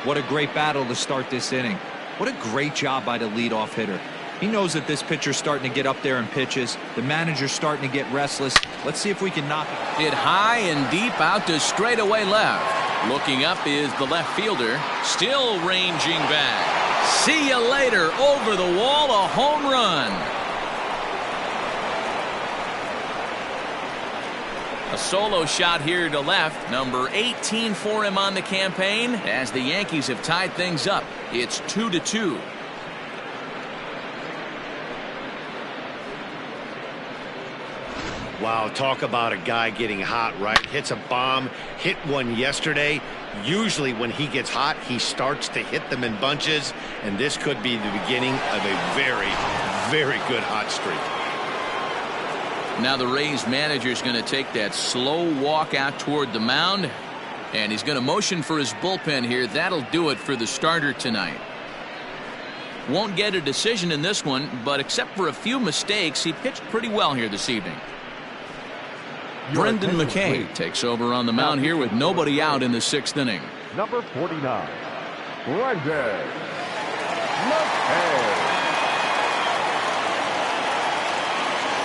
What a great battle to start this inning. What a great job by the leadoff hitter. He knows that this pitcher's starting to get up there in pitches. The manager's starting to get restless. Let's see if we can knock it. Hit high and deep out to straightaway left. Looking up is the left fielder, still ranging back. See you later. Over the wall, a home run. A solo shot here to left, number 18 for him on the campaign, as the Yankees have tied things up. It's 2-2. Wow, talk about a guy getting hot, right? Hits a bomb, hit one yesterday. Usually when he gets hot, he starts to hit them in bunches, and this could be the beginning of a very, very good hot streak. Now the Rays manager's going to take that slow walk out toward the mound, and he's going to motion for his bullpen here. That'll do it for the starter tonight. Won't get a decision in this one, but except for a few mistakes, he pitched pretty well here this evening. Brendan McKay takes over on the mound here with nobody out in the 6th inning. Number 49, Brendan McKay.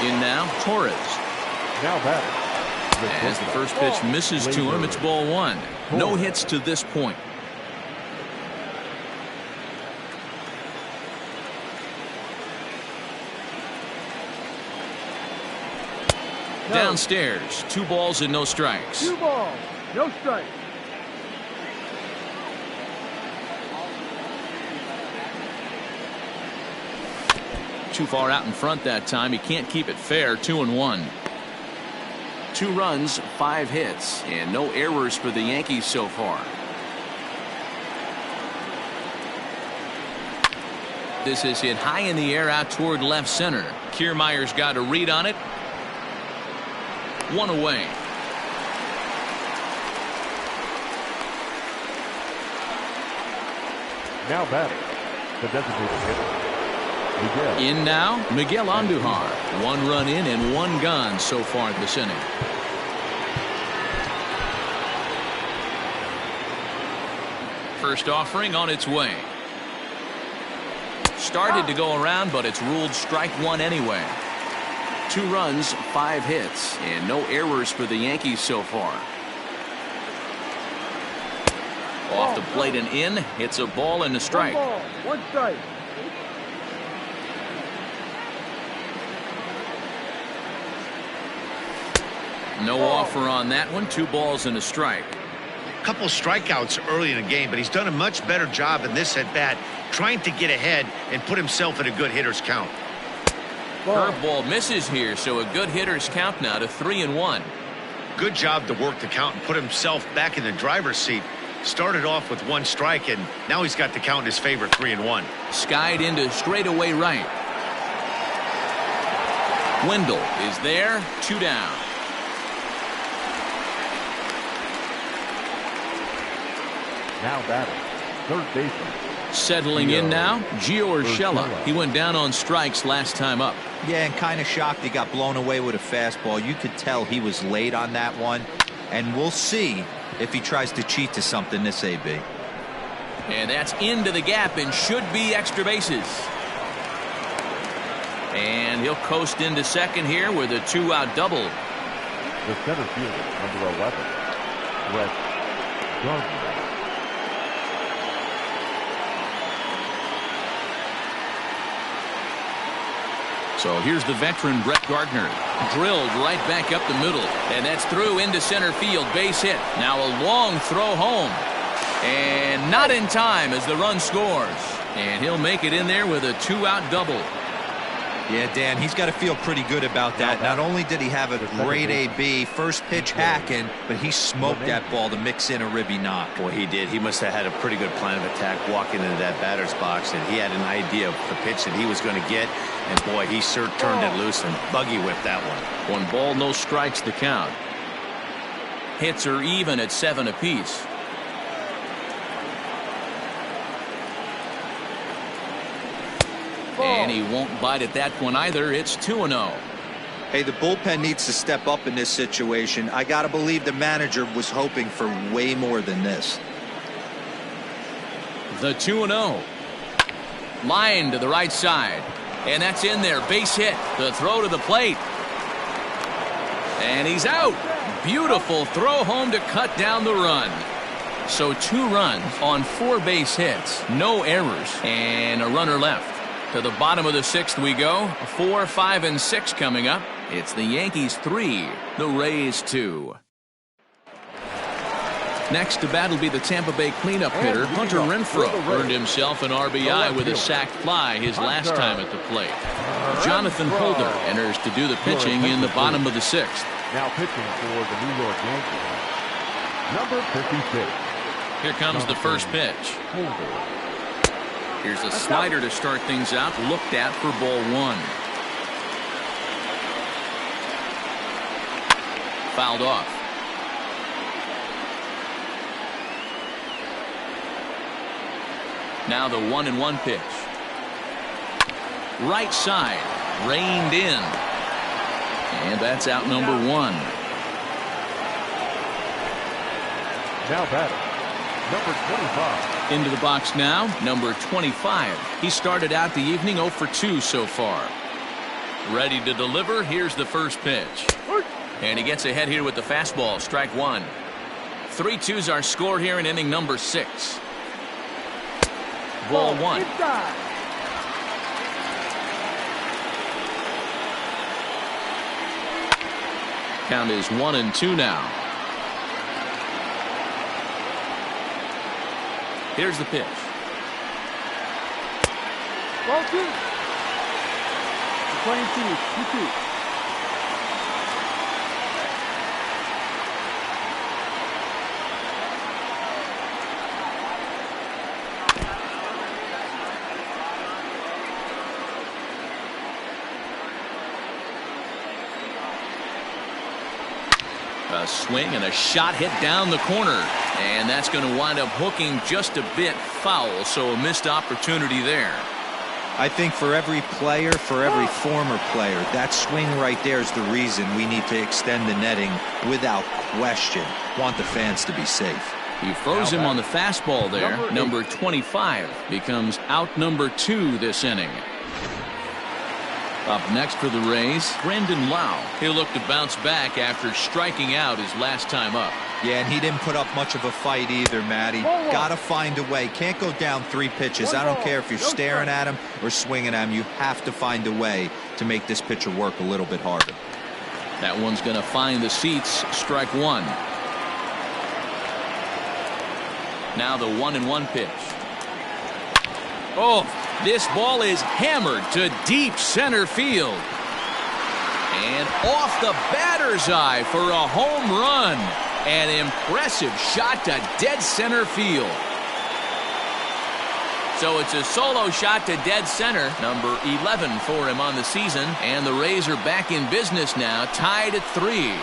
In now, Torres. Now batting. As the first pitch misses to him, it's ball 1. No hits to this point. Downstairs, 2 balls and no strikes. 2 balls, no strikes. Too far out in front that time. He can't keep it fair. 2-1. 2 runs, 5 hits, and no errors for the Yankees so far. This is hit high in the air out toward left center. Kiermaier's got a read on it. 1 away. Now batting, the designated hitter. Miguel. In now, Miguel Andujar. 1 run in and 1 gone so far this inning. First offering on its way. Started to go around, but it's ruled strike 1 anyway. 2 runs, 5 hits, and no errors for the Yankees so far. Off the plate and in. It's a ball and a strike. 1 ball, 1 strike. No offer on that one. 2 balls and a strike. Couple strikeouts early in the game, but he's done a much better job in this at bat, trying to get ahead and put himself in a good hitter's count. Curveball misses here, so a good hitter's count now to 3-1. Good job to work the count and put himself back in the driver's seat. Started off with 1 strike, and now he's got the count in his favor, 3-1. Skied into straightaway right. Wendell is there, 2 down. Now batting, third baseman. Settling in now, Gio Urshela. He went down on strikes last time up. Yeah, and kind of shocked he got blown away with a fastball. You could tell he was late on that one. And we'll see if he tries to cheat to something this AB. And that's into the gap and should be extra bases. And he'll coast into second here with a 2-out double. The center fielder, number 11, Brett Gardner. So here's the veteran Brett Gardner. Drilled right back up the middle. And that's through into center field. Base hit. Now a long throw home. And not in time as the run scores. And he'll make it in there with a 2-out double. Yeah, Dan, he's got to feel pretty good about that. Not only did he have a great AB, first pitch hacking, but he smoked that ball to mix in a ribby knock. Boy, he did. He must have had a pretty good plan of attack walking into that batter's box, and he had an idea of the pitch that he was going to get, and boy, he sure turned it loose and buggy whipped that one. 1 ball, no strikes the count. Hits are even at 7 apiece. And he won't bite at that one either. It's 2-0. Hey, the bullpen needs to step up in this situation. I got to believe the manager was hoping for way more than this. The 2-0. Line to the right side. And that's in there. Base hit. The throw to the plate. And he's out. Beautiful throw home to cut down the run. So 2 runs on 4 base hits. No errors. And a runner left. To the bottom of the 6th we go. 4, 5, and 6 coming up. It's the Yankees 3, the Rays 2. Next to bat will be the Tampa Bay cleanup hitter, Hunter Renfroe. Earned himself an RBI with a sacked fly his last time at the plate. Jonathan Holder enters to do the pitching in the bottom of the 6th. Now pitching for the New York Yankees, number 56. Here comes the first pitch. Holder. Here's a slider to start things out, looked at for ball 1. Fouled off. Now the 1-1 pitch. Right side, reined in. And that's out number 1. Now batting, number 25. Into the box now, number 25. He started out the evening 0 for 2 so far. Ready to deliver. Here's the first pitch. And he gets ahead here with the fastball. Strike 1. 3-2's our score here in inning number 6. Ball 1. Count is 1-2 now. Here's the pitch. Ball 2. 22. 2-2. A swing and a shot hit down the corner. And that's going to wind up hooking just a bit foul, so a missed opportunity there. I think for every player, for every former player, that swing right there is the reason we need to extend the netting without question. Want the fans to be safe. He froze him on the fastball there. Number 25 becomes out number 2 this inning. Up next for the Rays, Brendan Lau. He'll look to bounce back after striking out his last time up. Yeah, and he didn't put up much of a fight either, Matty. Got to find a way. Can't go down 3 pitches. I don't care if you're staring at him or swinging at him. You have to find a way to make this pitcher work a little bit harder. That one's going to find the seats. Strike 1. Now the 1-1 pitch. Oh, this ball is hammered to deep center field. And off the batter's eye for a home run. An impressive shot to dead center field. So it's a solo shot to dead center. Number 11 for him on the season. And the Rays are back in business now, tied at 3.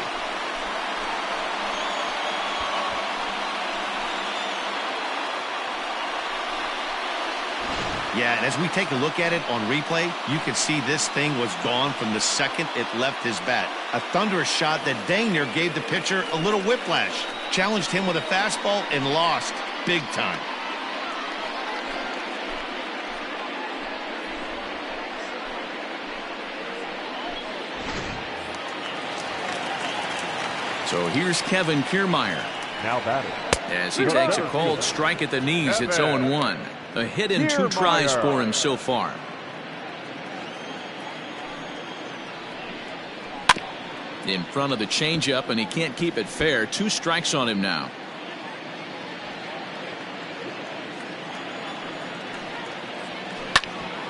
Yeah, and as we take a look at it on replay, you can see this thing was gone from the second it left his bat. A thunderous shot that dang near gave the pitcher a little whiplash. Challenged him with a fastball and lost big time. So here's Kevin Kiermaier. Now batting. As he takes a cold strike at the knees, it's 0-1. A hit in 2 tries for him so far. In front of the changeup, and he can't keep it fair. 2 strikes on him now.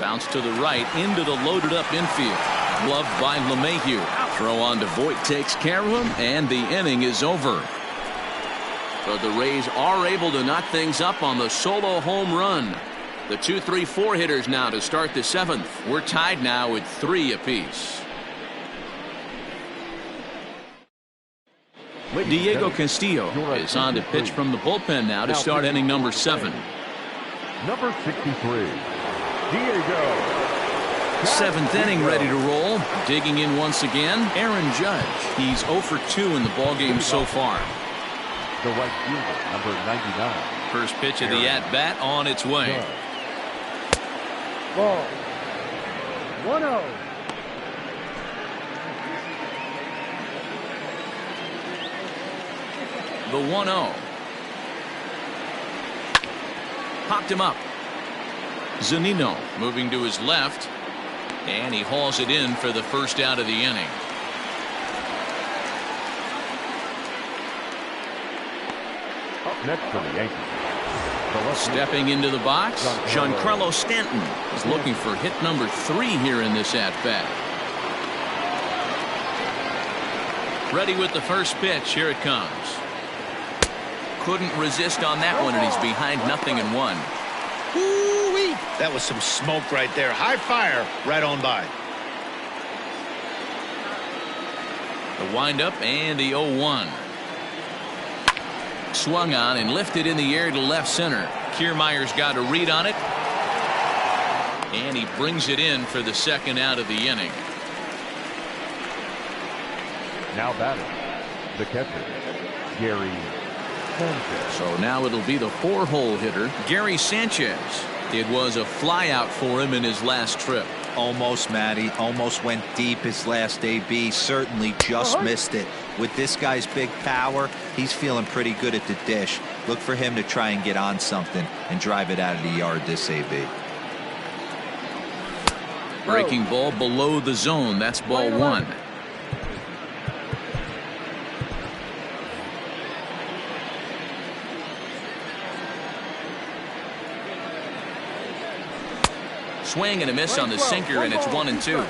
Bounce to the right into the loaded up infield. Gloved by LeMahieu. Throw on to Voit takes care of him, and the inning is over. But the Rays are able to knock things up on the solo home run. The 2-3-4 hitters now to start the 7th. We're tied now with 3 apiece. Diego Castillo is on to pitch from the bullpen now to start inning number 7. Number 63, Diego. 7th inning ready to roll. Digging in once again, Aaron Judge. He's 0 for 2 in the ballgame so far. The right fielder, number 99. First pitch of the at-bat on its way. Ball. 1-0. The 1-0. Popped him up. Zunino moving to his left, and he hauls it in for the first out of the inning. Up next for the Yankees. Stepping into the box, Giancarlo Stanton is looking for hit number 3 here in this at-bat. Ready with the first pitch. Here it comes. Couldn't resist on that one, and he's behind 0-1. Woo-wee. That was some smoke right there. High fire right on by. The windup and the 0-1. Swung on and lifted in the air to left center. Kiermaier's got a read on it, and he brings it in for the second out of the inning. Now batting, the catcher, Gary Sanchez. So now it'll be the 4-hole hitter, Gary Sanchez. It was a flyout for him in his last trip. Almost, Matty. Almost went deep his last AB. Certainly just missed it. With this guy's big power, he's feeling pretty good at the dish. Look for him to try and get on something and drive it out of the yard this AB. Breaking ball below the zone. That's ball 1. Swing and a miss on the sinker, and it's 1-2.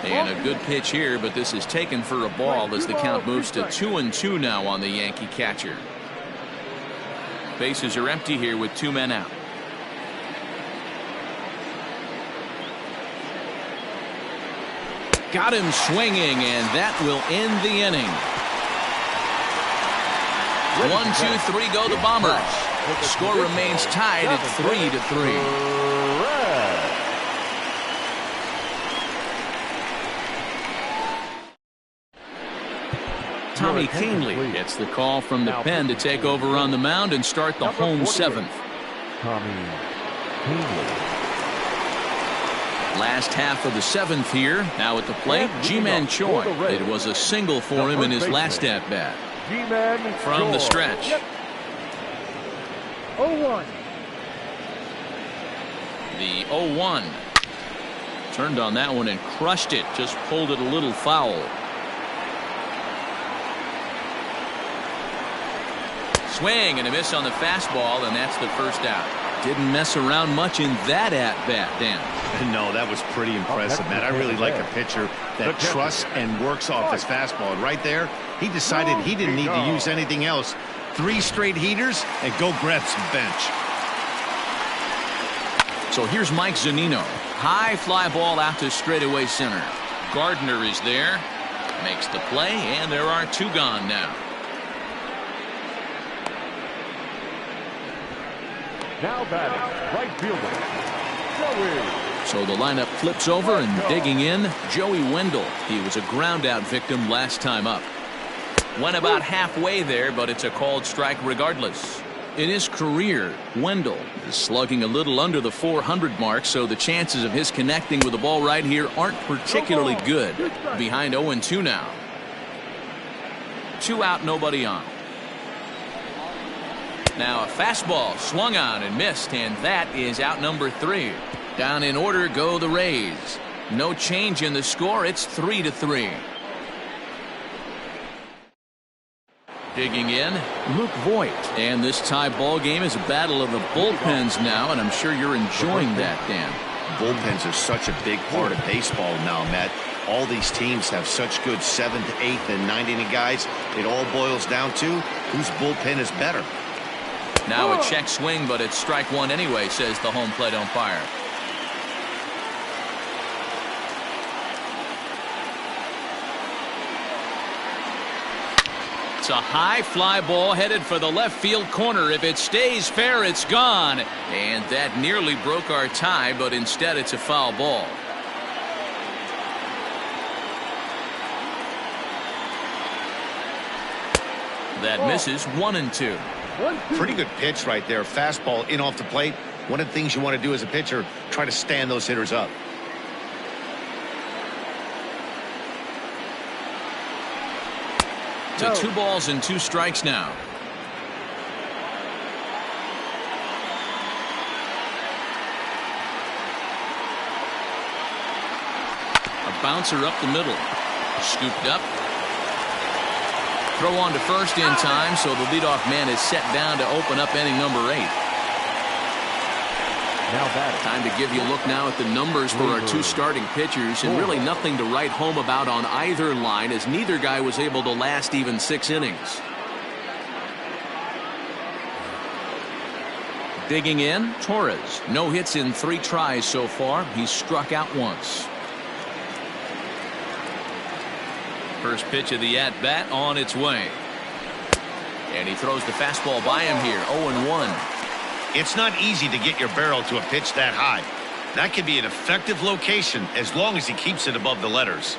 And a good pitch here, but this is taken for a ball as the count moves to 2-2 now on the Yankee catcher. Bases are empty here with 2 men out. Got him swinging, and that will end the inning. 1-2-3 go the Bombers. Score remains tied at 3-3. Tommy Kahnle gets the call from the pen to take over on the mound and start the home 7th. Tommy Kahnle. Last half of the 7th here. Now at the plate, Ji-Man Choi. It was a single for him in his last at-bat. From the stretch. 0-1. The 0-1. Turned on that one and crushed it. Just pulled it a little foul. Swing and a miss on the fastball, and that's the first out. Didn't mess around much in that at-bat, Dan. No, that was pretty impressive, man. I really like a pitcher that trusts and works off his fastball. And right there, he decided he didn't need to use anything else. 3 straight heaters and go grab some bench. So here's Mike Zunino. High fly ball out to straightaway center. Gardner is there. Makes the play, and there are 2 gone now. Now batting, right fielder, Joey. So the lineup flips over, and digging in, Joey Wendell. He was a ground out victim last time up. Went about halfway there, but it's a called strike regardless. In his career, Wendell is slugging a little under the 400 mark, so the chances of his connecting with the ball right here aren't particularly good. Behind 0-2 now. 2 out, nobody on. Now a fastball swung on and missed, and that is out number 3. Down in order go the Rays. No change in the score. It's 3-3. Digging in, Luke Voigt. And this tie ball game is a battle of the bullpens now, and I'm sure you're enjoying that, Dan. Bullpens are such a big part of baseball now, Matt. All these teams have such good 7th, 8th, and 9th inning guys. It all boils down to whose bullpen is better. Now a check swing, but it's strike one anyway, says the home plate umpire. It's a high fly ball headed for the left field corner. If it stays fair, it's gone. And that nearly broke our tie, but instead it's a foul ball. That misses 1-2. Pretty good pitch right there. Fastball in off the plate. One of the things you want to do as a pitcher, try to stand those hitters up. To 2 balls and 2 strikes now. A bouncer up the middle. Scooped up. Throw on to first in time, so the leadoff man is set down to open up inning number 8. Now batting. Time to give you a look now at the numbers for our 2 starting pitchers, and really nothing to write home about on either line, as neither guy was able to last even 6 innings. Digging in, Torres. No hits in 3 tries so far. He's struck out once. First pitch of the at-bat on its way. And he throws the fastball by him here. 0-1. It's not easy to get your barrel to a pitch that high. That can be an effective location as long as he keeps it above the letters.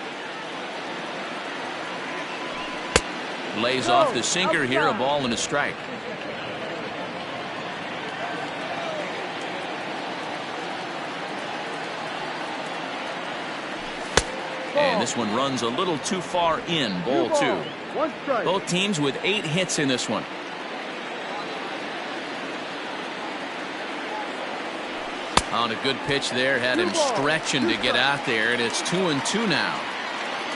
Lays off the sinker here. A ball and a strike. And this one runs a little too far in. Ball 2. Both teams with 8 hits in this one. On a good pitch there. Had him stretching to get out there. And it's 2-2 now.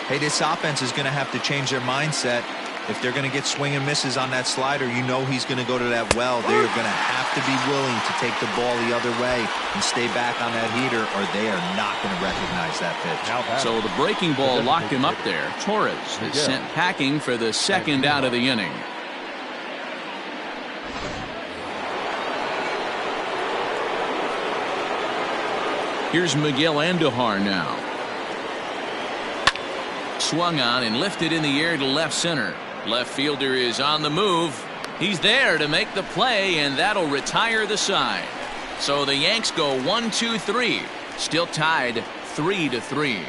Hey, this offense is going to have to change their mindset. If they're going to get swing and misses on that slider, you know he's going to go to that well. They're going to have to be willing to take the ball the other way and stay back on that heater, or they are not going to recognize that pitch. So the breaking ball locked him up there. Torres is sent packing for the second out of the inning. Here's Miguel Andujar now. Swung on and lifted in the air to left center. Left fielder is on the move. He's there to make the play, and that'll retire the side. So the Yanks go 1-2-3. Still tied 3-3.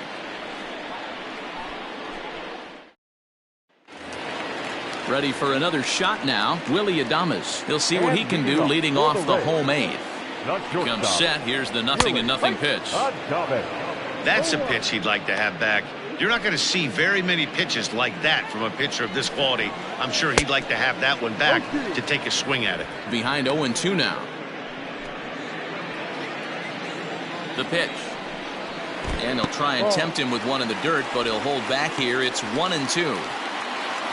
Ready for another shot now. Willie Adames. He'll see what he can do leading off the home 8th. Comes set. Here's the 0-0 pitch. That's a pitch he'd like to have back. You're not going to see very many pitches like that from a pitcher of this quality. I'm sure he'd like to have that one back to take a swing at it. Behind 0-2 now. The pitch. And he'll try and tempt him with one in the dirt, but he'll hold back here. It's 1-2.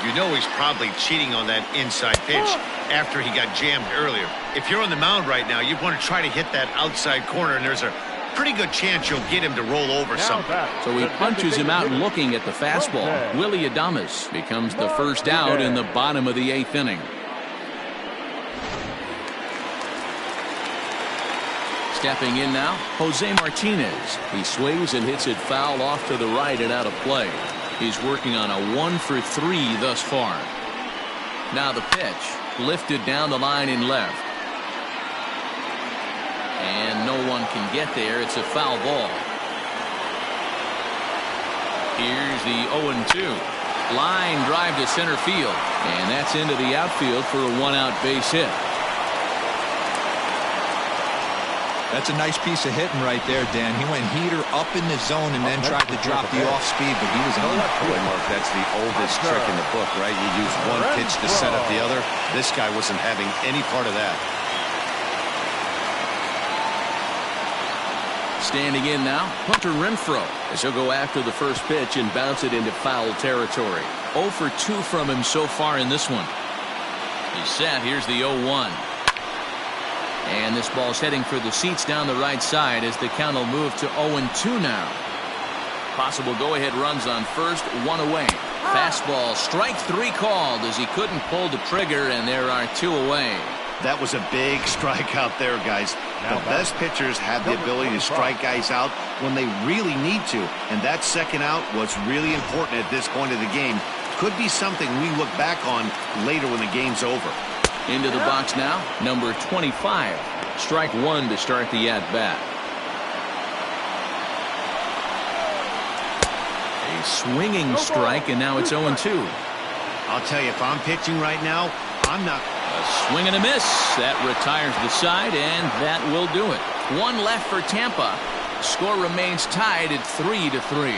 You know he's probably cheating on that inside pitch after he got jammed earlier. If you're on the mound right now, you want to try to hit that outside corner, and there's a pretty good chance you'll get him to roll over something. So he punches him out looking at the fastball. Willie Adames becomes the first out in the bottom of the 8th inning. Stepping in now, Jose Martinez. He swings and hits it foul off to the right and out of play. He's working on a 1-for-3 thus far. Now the pitch, lifted down the line in left. And no one can get there. It's a foul ball. Here's the 0-2. Line drive to center field. And that's into the outfield for a 1-out base hit. That's a nice piece of hitting right there, Dan. He went heater up in the zone and then tried to drop the off speed, but he was on it. Boy, Mark, that's the oldest trick in the book, right? You use one pitch to set up the other. This guy wasn't having any part of that. Standing in now, Hunter Renfroe, as he'll go after the first pitch and bounce it into foul territory. 0 for 2 from him so far in this one. He's set. Here's the 0-1. And this ball's heading for the seats down the right side as the count will move to 0-2 now. Possible go-ahead runs on first, 1 away. Fastball, strike 3 called as he couldn't pull the trigger, and there are 2 away. That was a big strikeout there, guys. The best pitchers have the ability to strike guys out when they really need to, and that second out was really important at this point of the game. Could be something we look back on later when the game's over. Into the box now, number 25. Strike 1 to start the at-bat. A swinging strike, and now it's 0-2. I'll tell you, if I'm pitching right now, I'm not. A swing and a miss. That retires the side, and that will do it. 1 left for Tampa. Score remains tied at 3-3.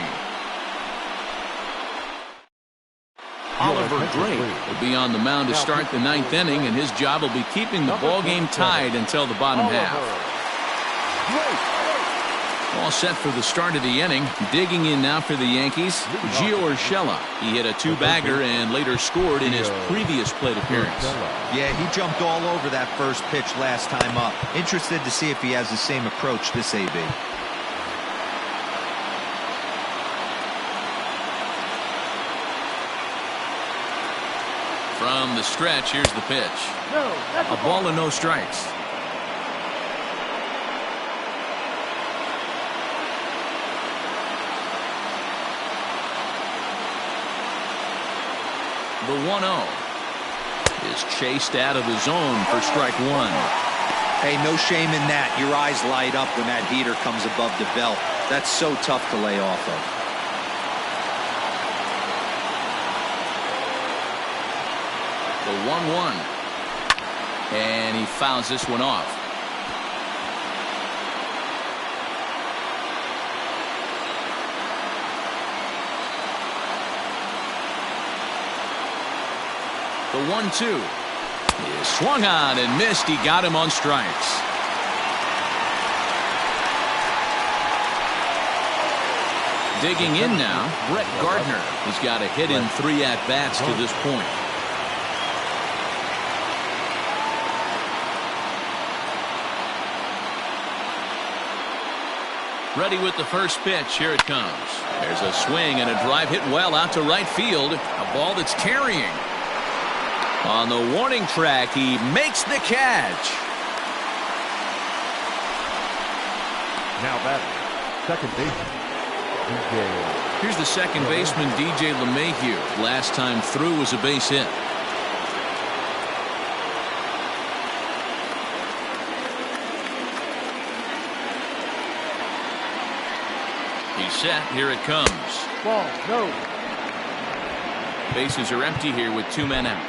Oliver Gray will be on the mound to start the 9th inning, and his job will be keeping the ball game tied until the bottom half. All set for the start of the inning. Digging in now for the Yankees, Gio Urshela. He hit a 2-bagger and later scored in his previous plate appearance. Yeah, he jumped all over that first pitch last time up. Interested to see if he has the same approach this AB. From the stretch, here's the pitch. A ball and no strikes. The 1-0 is chased out of the zone for strike 1. Hey, no shame in that. Your eyes light up when that heater comes above the belt. That's so tough to lay off of. The 1-1. And he fouls this one off. The 1-2 is swung on and missed. He got him on strikes. Digging in now, Brett Gardner. He's got a hit in 3 at-bats to this point. Ready with the first pitch. Here it comes. There's a swing and a drive hit well out to right field. A ball that's carrying. On the warning track, he makes the catch. Now batting, second baseman, DJ. Here's the second baseman, DJ LeMahieu. Last time through was a base hit. He's set. Here it comes. Ball, no. Bases are empty here with 2 men out.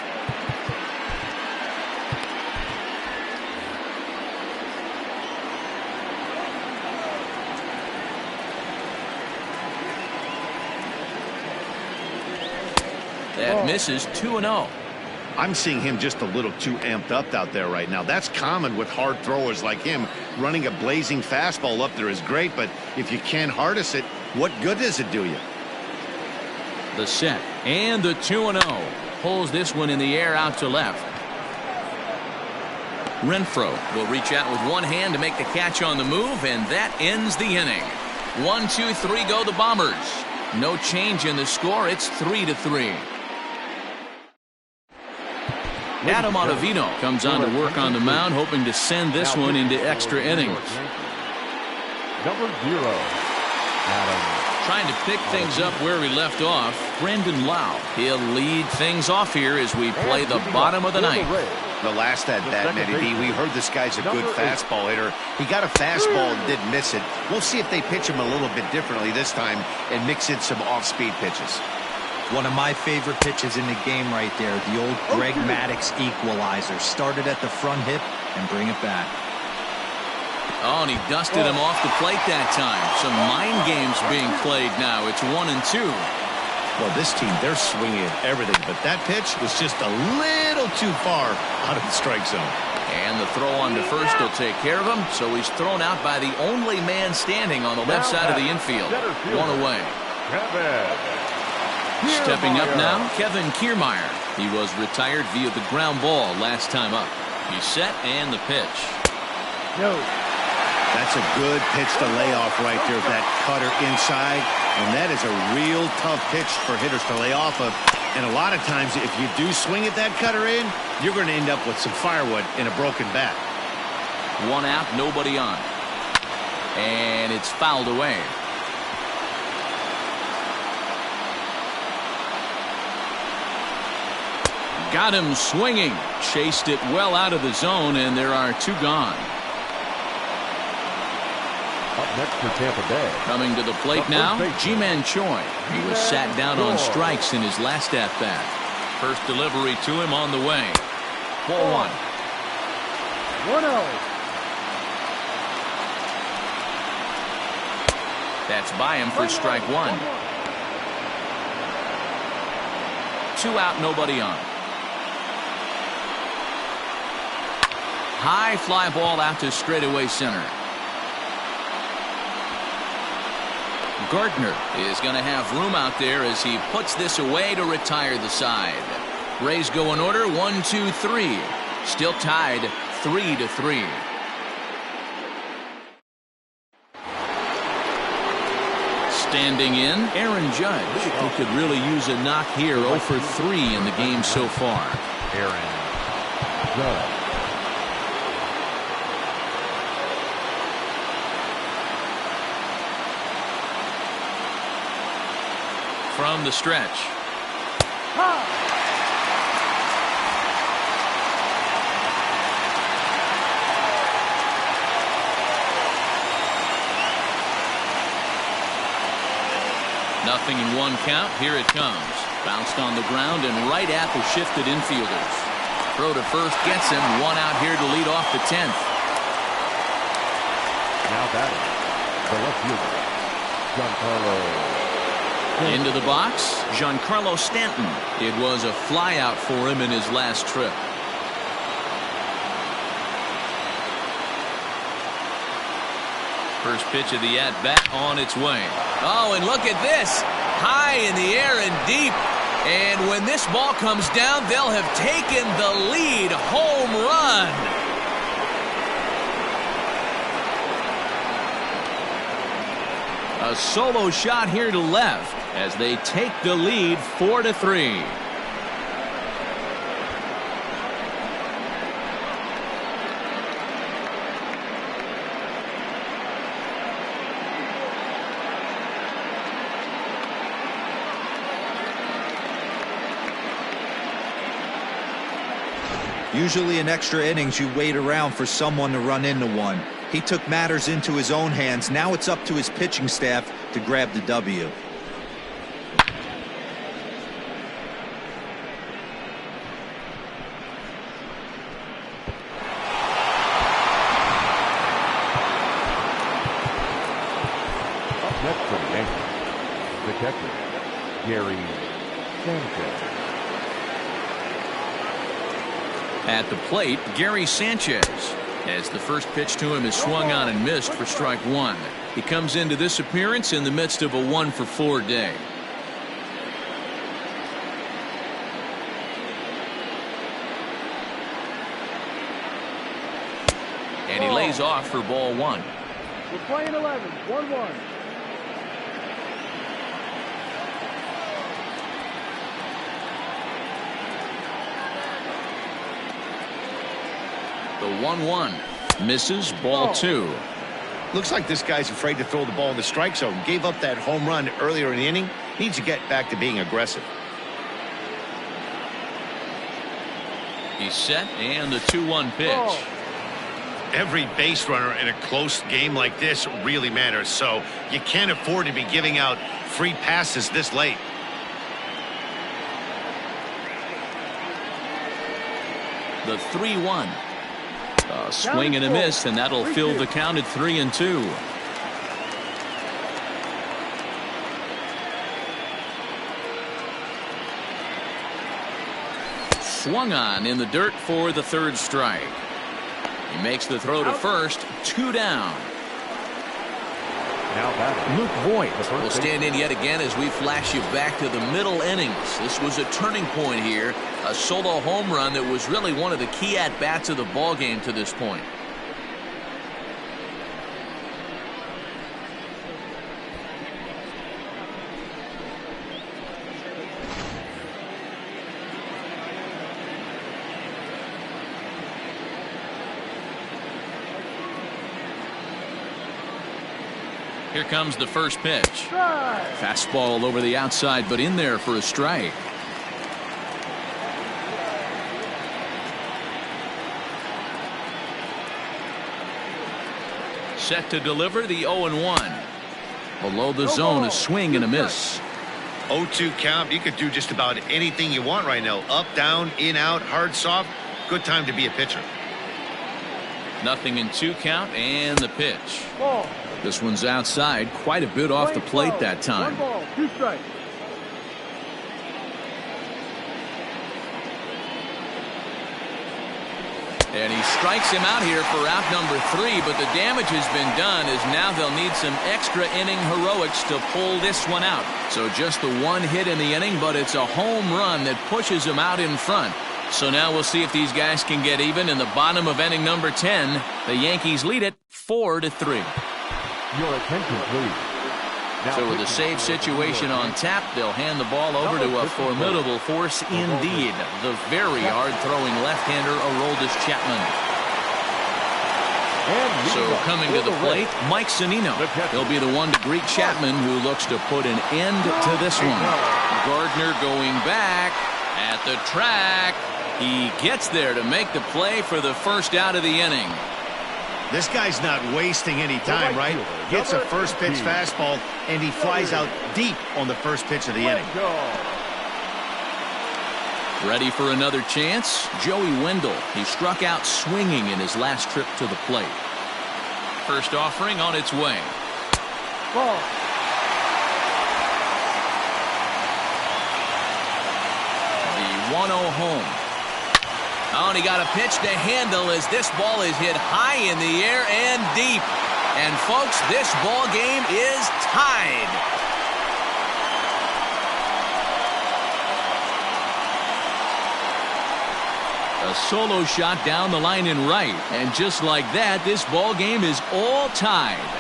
That misses. 2-0. I'm seeing him just a little too amped up out there right now. That's common with hard throwers like him. Running a blazing fastball up there is great, but if you can't harness it, what good does it do you? The set and the 2-0. Pulls this one in the air out to left. Renfroe will reach out with one hand to make the catch on the move, and that ends the inning. 1, 2, 3 go the Bombers. No change in the score. It's 3-3. Adam Ottavino comes on to work on the mound, hoping to send this one into extra innings. Number 0. Trying to pick things up where we left off, Brendan Lau. He'll lead things off here as we play the bottom of the ninth. The last at bat, Matty B, we heard this guy's a good fastball hitter. He got a fastball and didn't miss it. We'll see if they pitch him a little bit differently this time and mix in some off-speed pitches. One of my favorite pitches in the game right there, the old Greg Maddux equalizer. Started at the front hip and bring it back. Oh, and he dusted him off the plate that time. Some mind games being played now. It's 1-2. Well, this team, they're swinging at everything, but that pitch was just a little too far out of the strike zone. And the throw on to first will take care of him, so he's thrown out by the only man standing on the left side of the infield. One away. Stepping up now, Kevin Kiermaier. He was retired via the ground ball last time up. He's set and the pitch. No. That's a good pitch to lay off right there, that cutter inside. And that is a real tough pitch for hitters to lay off of. And a lot of times, if you do swing at that cutter in, you're going to end up with some firewood in a broken bat. One out, nobody on. And it's fouled away. Got him swinging. Chased it well out of the zone, and there are two gone. Up next for Tampa Bay. Coming to the plate now, Ji-Man Choi. He was sat down on strikes in his last at-bat. First delivery to him on the way. Ball 1. 1-0. That's by him for strike 1. 2 out, nobody on. High fly ball out to straightaway center. Gardner is going to have room out there as he puts this away to retire the side. Rays go in order 1-2-3. Still tied 3-3. Standing in, Aaron Judge, who could really use a knock here. 0 for 3 in the game so far. Aaron Judge. From the stretch. Nothing in 1 count. Here it comes. Bounced on the ground and right at the shifted infielders. Throw to first gets him. 1 out here to lead off the 10th. Now batting, the left fielder, Giancarlo. Into the box, Giancarlo Stanton. It was a flyout for him in his last trip. First pitch of the at-bat on its way. Oh, and look at this. High in the air and deep. And when this ball comes down, they'll have taken the lead. Home run. A solo shot here to left as they take the lead 4-3. Usually in extra innings, you wait around for someone to run into one. He took matters into his own hands. Now it's up to his pitching staff to grab the W. Up next for the Yankees, the catcher, Gary Sanchez. At the plate, Gary Sanchez, as the first pitch to him is swung on and missed for strike 1. He comes into this appearance in the midst of a 1 for 4 day. And he lays off for ball 1. We're playing 11. 1-1. The 1-1 misses, ball 2. Looks like this guy's afraid to throw the ball in the strike zone. Gave up that home run earlier in the inning. Needs to get back to being aggressive. He's set, and the 2-1 pitch. Every base runner in a close game like this really matters, so you can't afford to be giving out free passes this late. The 3-1. A swing and a miss, and that'll fill the count at 3-2. Swung on in the dirt for the third strike. He makes the throw to first. 2 down. Now back, Luke Voigt will stand in yet again as we flash you back to the middle innings. This was a turning point here. A solo home run that was really one of the key at-bats of the ball game to this point. Here comes the first pitch. Fastball over the outside, but in there for a strike. Set to deliver the 0-1. Below the zone, a swing and a miss. 0-2 count. You could do just about anything you want right now. Up, down, in, out, hard, soft. Good time to be a pitcher. Nothing in 2 count, and the pitch. This one's outside, quite a bit off the plate that time. 1 ball, 2 strikes. And he strikes him out here for out number 3, but the damage has been done as now they'll need some extra inning heroics to pull this one out. So just the 1 hit in the inning, but it's a home run that pushes him out in front. So now we'll see if these guys can get even in the bottom of inning number 10. The Yankees lead it 4-3. Your attention, please. Now, so with a save situation on tap, they'll hand the ball over to a formidable force indeed. The very hard-throwing left-hander, Aroldis Chapman. So coming to the plate, Mike Zunino. He'll be the one to greet Chapman, who looks to put an end to this one. Gardner going back at the track. He gets there to make the play for the first out of the inning. This guy's not wasting any time, right? Gets a first pitch fastball, and he flies out deep on the first pitch of the inning. Ready for another chance? Joey Wendell. He struck out swinging in his last trip to the plate. First offering on its way. Ball. The 1-0 home. Oh, and he got a pitch to handle as this ball is hit high in the air and deep. And folks, this ball game is tied. A solo shot down the line in right. And just like that, this ball game is all tied.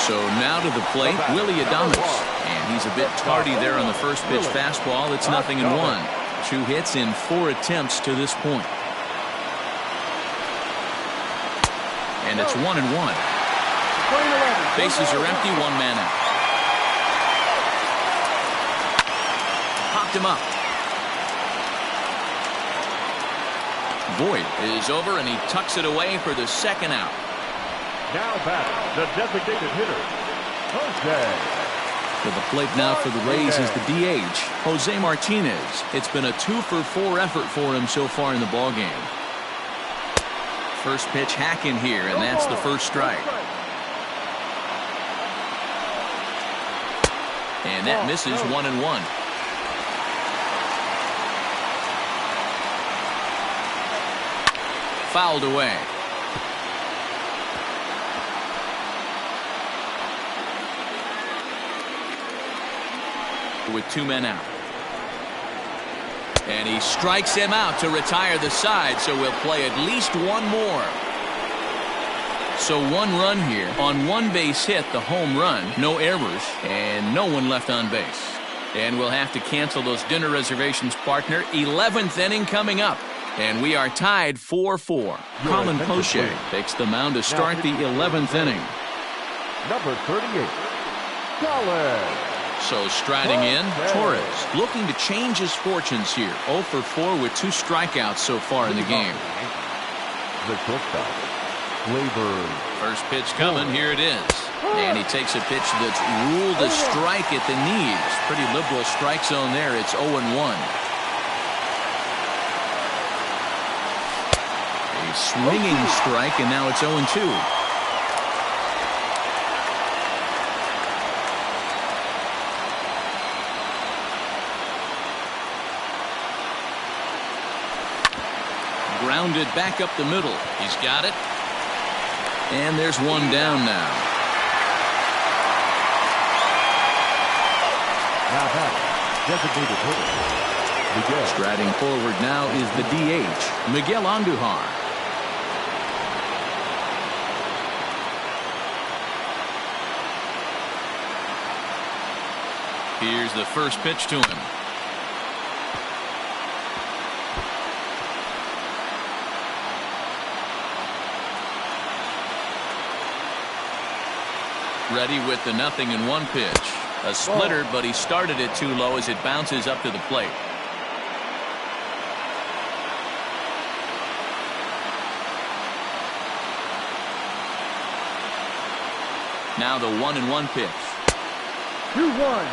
So now to the plate, Willie Adames. And he's a bit tardy there on the first pitch fastball. It's 0-1. 2 hits in 4 attempts to this point. And it's 1-1. Bases are empty, 1 man out. Popped him up. Voigt is over, and he tucks it away for the second out. Now back, the designated hitter, Jose. To the plate now for the Rays is the DH, Jose Martinez. It's been a 2-for-4 effort for him so far in the ballgame. First pitch hacking here, and that's the first strike. And that misses 1-1. Fouled away. With 2 men out. And he strikes him out to retire the side, so we'll play at least 1 more. So 1 run here on 1 base hit, the home run, no errors, and no one left on base. And we'll have to cancel those dinner reservations, partner. 11th inning coming up. And we are tied 4-4. Colin Poche takes the mound to start the 11th inning. Number 38, Colin. So striding in, Torres looking to change his fortunes here. 0 for 4 with 2 strikeouts so far in the game. The shortstop, Flavor. First pitch coming, here it is. And he takes a pitch that's ruled a strike at the knees. Pretty liberal strike zone there. It's 0-1. A swinging strike, and now it's 0-2. Grounded back up the middle. He's got it. And there's one down now. Now that designated hitter, Miguel. Striding forward now is the DH, Miguel Andujar. Here's the first pitch to him. Ready with the 0-1 pitch. A splitter, but he started it too low as it bounces up to the plate. Now the 1-1 pitch. 2-1.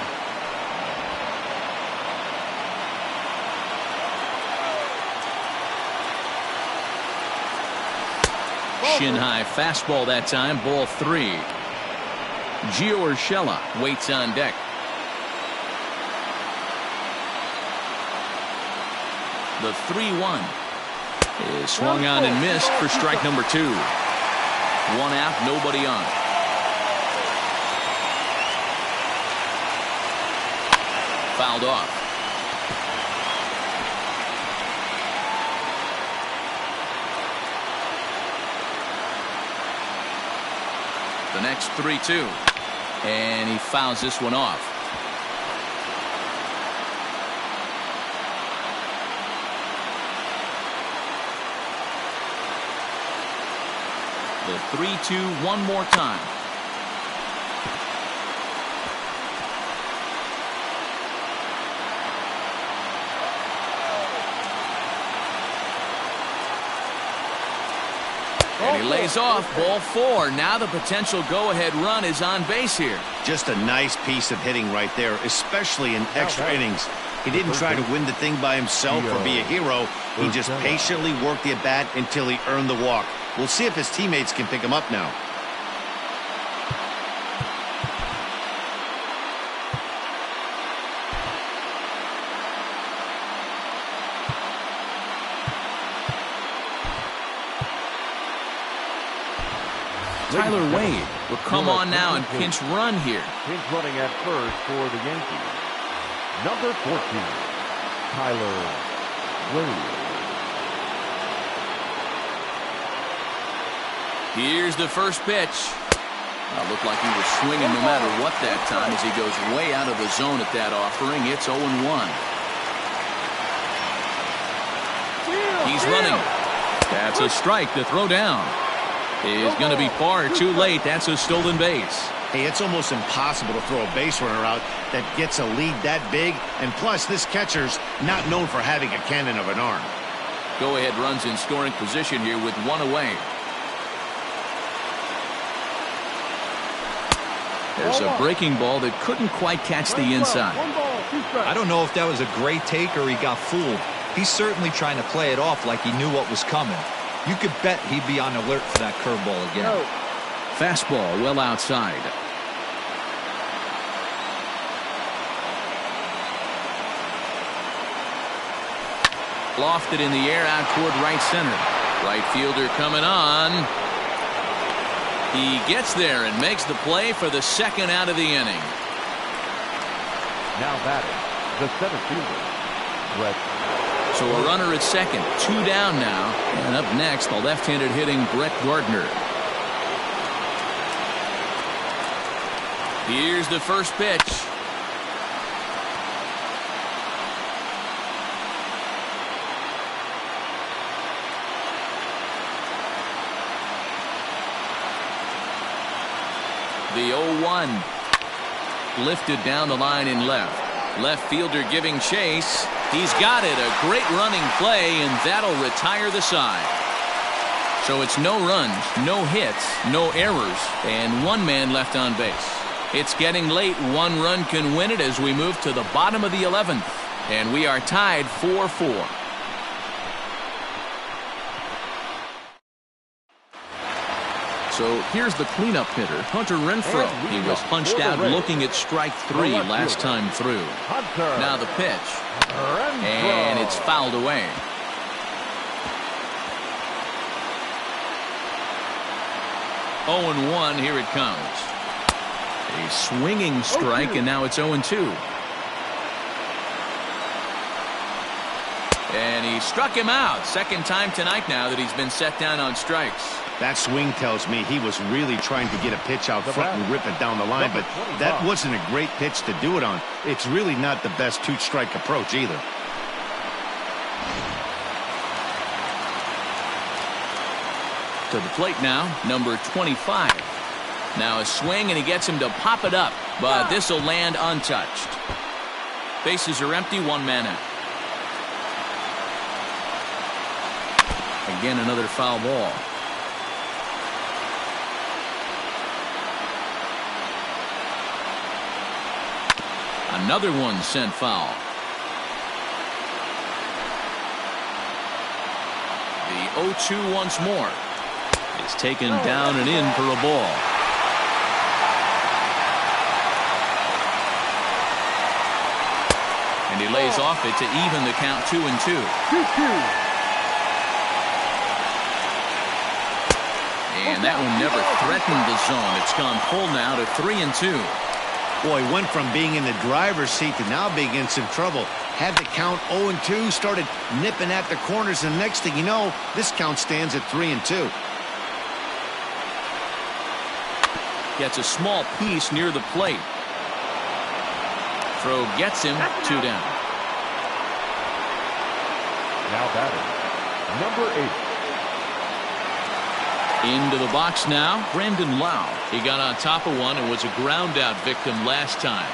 Shin high fastball that time, ball 3. Gio Urshela waits on deck. The 3-1 is swung on and missed for strike number 2. 1 out, nobody on. Fouled off. The next 3-2. And he fouls this one off. The 3-2 one more time. And he lays off, ball 4. Now the potential go-ahead run is on base here. Just a nice piece of hitting right there, especially in extra innings. He didn't try to win the thing by himself or be a hero. He just patiently worked the at-bat until he earned the walk. We'll see if his teammates can pick him up now. Tyler Wade will come on now and pinch run here. Pinch running at first for the Yankees. Number 14, Tyler Wade. Here's the first pitch. Looked like he was swinging no matter what that time as he goes way out of the zone at that offering. It's 0-1. He's running. That's a strike to throw down. Is going to be far too late. That's a stolen base. Hey, it's almost impossible to throw a base runner out that gets a lead that big. And plus, this catcher's not known for having a cannon of an arm. Go-ahead runs in scoring position here with 1 away. There's a breaking ball that couldn't quite catch the inside. I don't know if that was a great take or he got fooled. He's certainly trying to play it off like he knew what was coming. You could bet he'd be on alert for that curveball again. Fastball well outside. Lofted in the air out toward right center. Right fielder coming on. He gets there and makes the play for the second out of the inning. Now batting, the center fielder, Brett. So a runner at second, 2 down now. And up next, the left-handed hitting Brett Gardner. Here's the first pitch. The 0-1. Lifted down the line in left. Left fielder giving chase. He's got it. A great running play, and that'll retire the side. So it's no runs, no hits, no errors, and one man left on base. It's getting late. One run can win it as we move to the bottom of the 11th. And we are tied 4-4. So here's the cleanup hitter, Hunter Renfroe. He was punched out looking at strike 3 last time through. Now the pitch. And it's fouled away. Oh, 0-1, here it comes. A swinging strike, and now it's 0-2. And he struck him out. Second time tonight now that he's been set down on strikes. That swing tells me he was really trying to get a pitch out front and rip it down the line, but that wasn't a great pitch to do it on. It's really not the best two-strike approach either. To the plate now, number 25. Now a swing, and he gets him to pop it up, but this will land untouched. Bases are empty, one man out. Again, another foul ball. Another one sent foul. The 0-2 once more. It's taken down and in for a ball. And he lays off it to even the count 2-2. And that one never threatened the zone. It's gone full now to 3-2. Boy, went from being in the driver's seat to now being in some trouble. Had the count 0-2, started nipping at the corners, and next thing you know, this count stands at 3-2. Gets a small piece near the plate. Throw gets him, 2 down. Now batting, number 8. Into the box now, Brandon Lau. He got on top of one and was a ground out victim last time.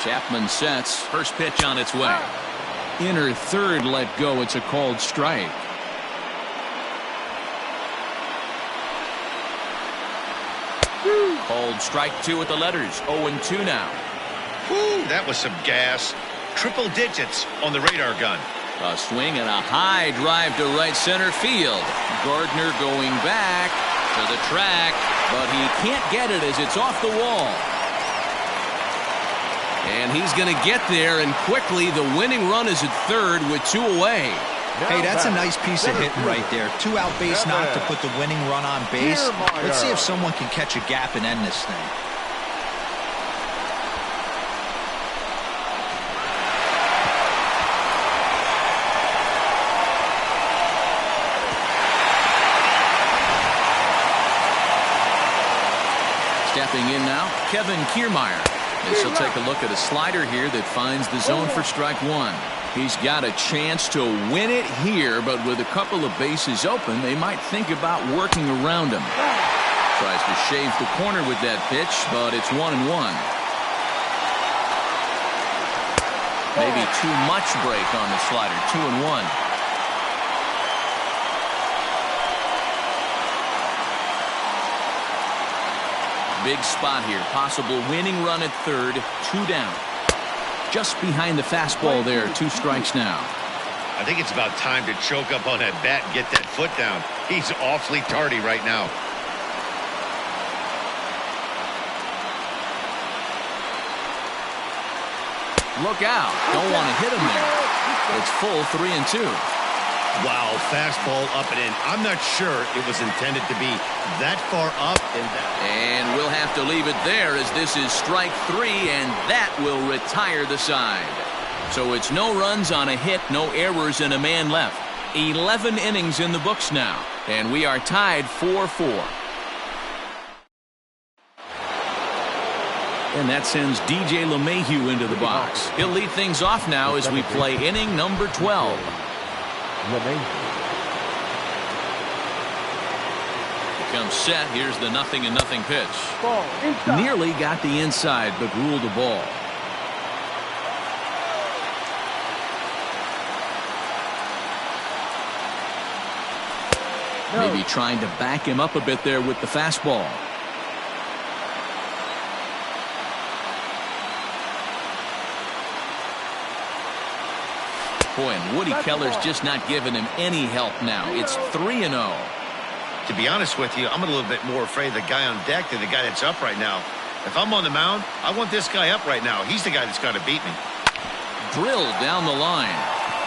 Chapman sets. First pitch on its way. Inner third let go. It's a called strike. Called strike 2 with the letters. 0-2 now. Whoo, that was some gas. Triple digits on the radar gun. A swing and a high drive to right center field. Gardner going back to the track, but he can't get it as it's off the wall. And he's going to get there, and quickly the winning run is at third with 2 away. Hey, that's a nice piece of hitting right there. 2 out base knock to put the winning run on base. Let's see if someone can catch a gap and end this thing. Stepping in now, Kevin Kiermaier. This will take a look at a slider here that finds the zone for strike 1. He's got a chance to win it here, but with a couple of bases open, they might think about working around him. Tries to shave the corner with that pitch, but it's 1-1. Maybe too much break on the slider. 2-1. Big spot here. Possible winning run at third. 2 down. Just behind the fastball there. 2 strikes now. I think it's about time to choke up on that bat and get that foot down. He's awfully tardy right now. Look out. Don't want to hit him there. It's full 3-2. Wow, fastball up and in. I'm not sure it was intended to be that far up. And we'll have to leave it there as this is strike 3, and that will retire the side. So it's no runs on a hit, no errors, and a man left. 11 innings in the books now, and we are tied 4-4. And that sends DJ LeMahieu into the box. He'll lead things off now as we play inning number 12. comes set. Here's the 0-0 pitch. Ball inside. Nearly got the inside, but ruled a ball. No. Maybe trying to back him up a bit there with the fastball. Boy, and Woody Keller's just not giving him any help now. It's 3-0. To be honest with you, I'm a little bit more afraid of the guy on deck than the guy that's up right now. If I'm on the mound, I want this guy up right now. He's the guy that's got to beat me. Drilled down the line.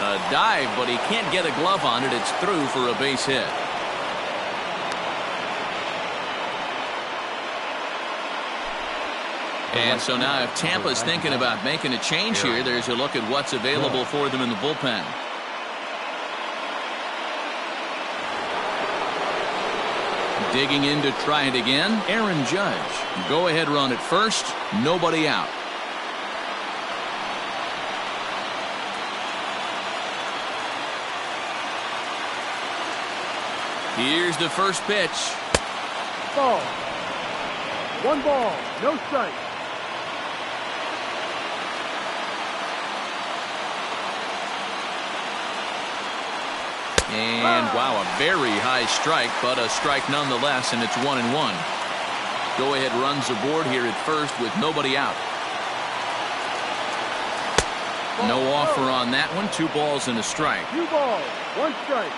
A dive, but he can't get a glove on it. It's through for a base hit. And so now if Tampa's thinking about making a change here, there's a look at what's available for them in the bullpen. Digging in to try it again, Aaron Judge. Go ahead run at first, nobody out. Here's the first pitch. Ball. 1 ball, no strike. And wow, a very high strike, but a strike nonetheless, and it's 1-1. Go ahead runs aboard here at first with nobody out. No offer on that one. 2 balls and a strike. 2 balls, 1 strike.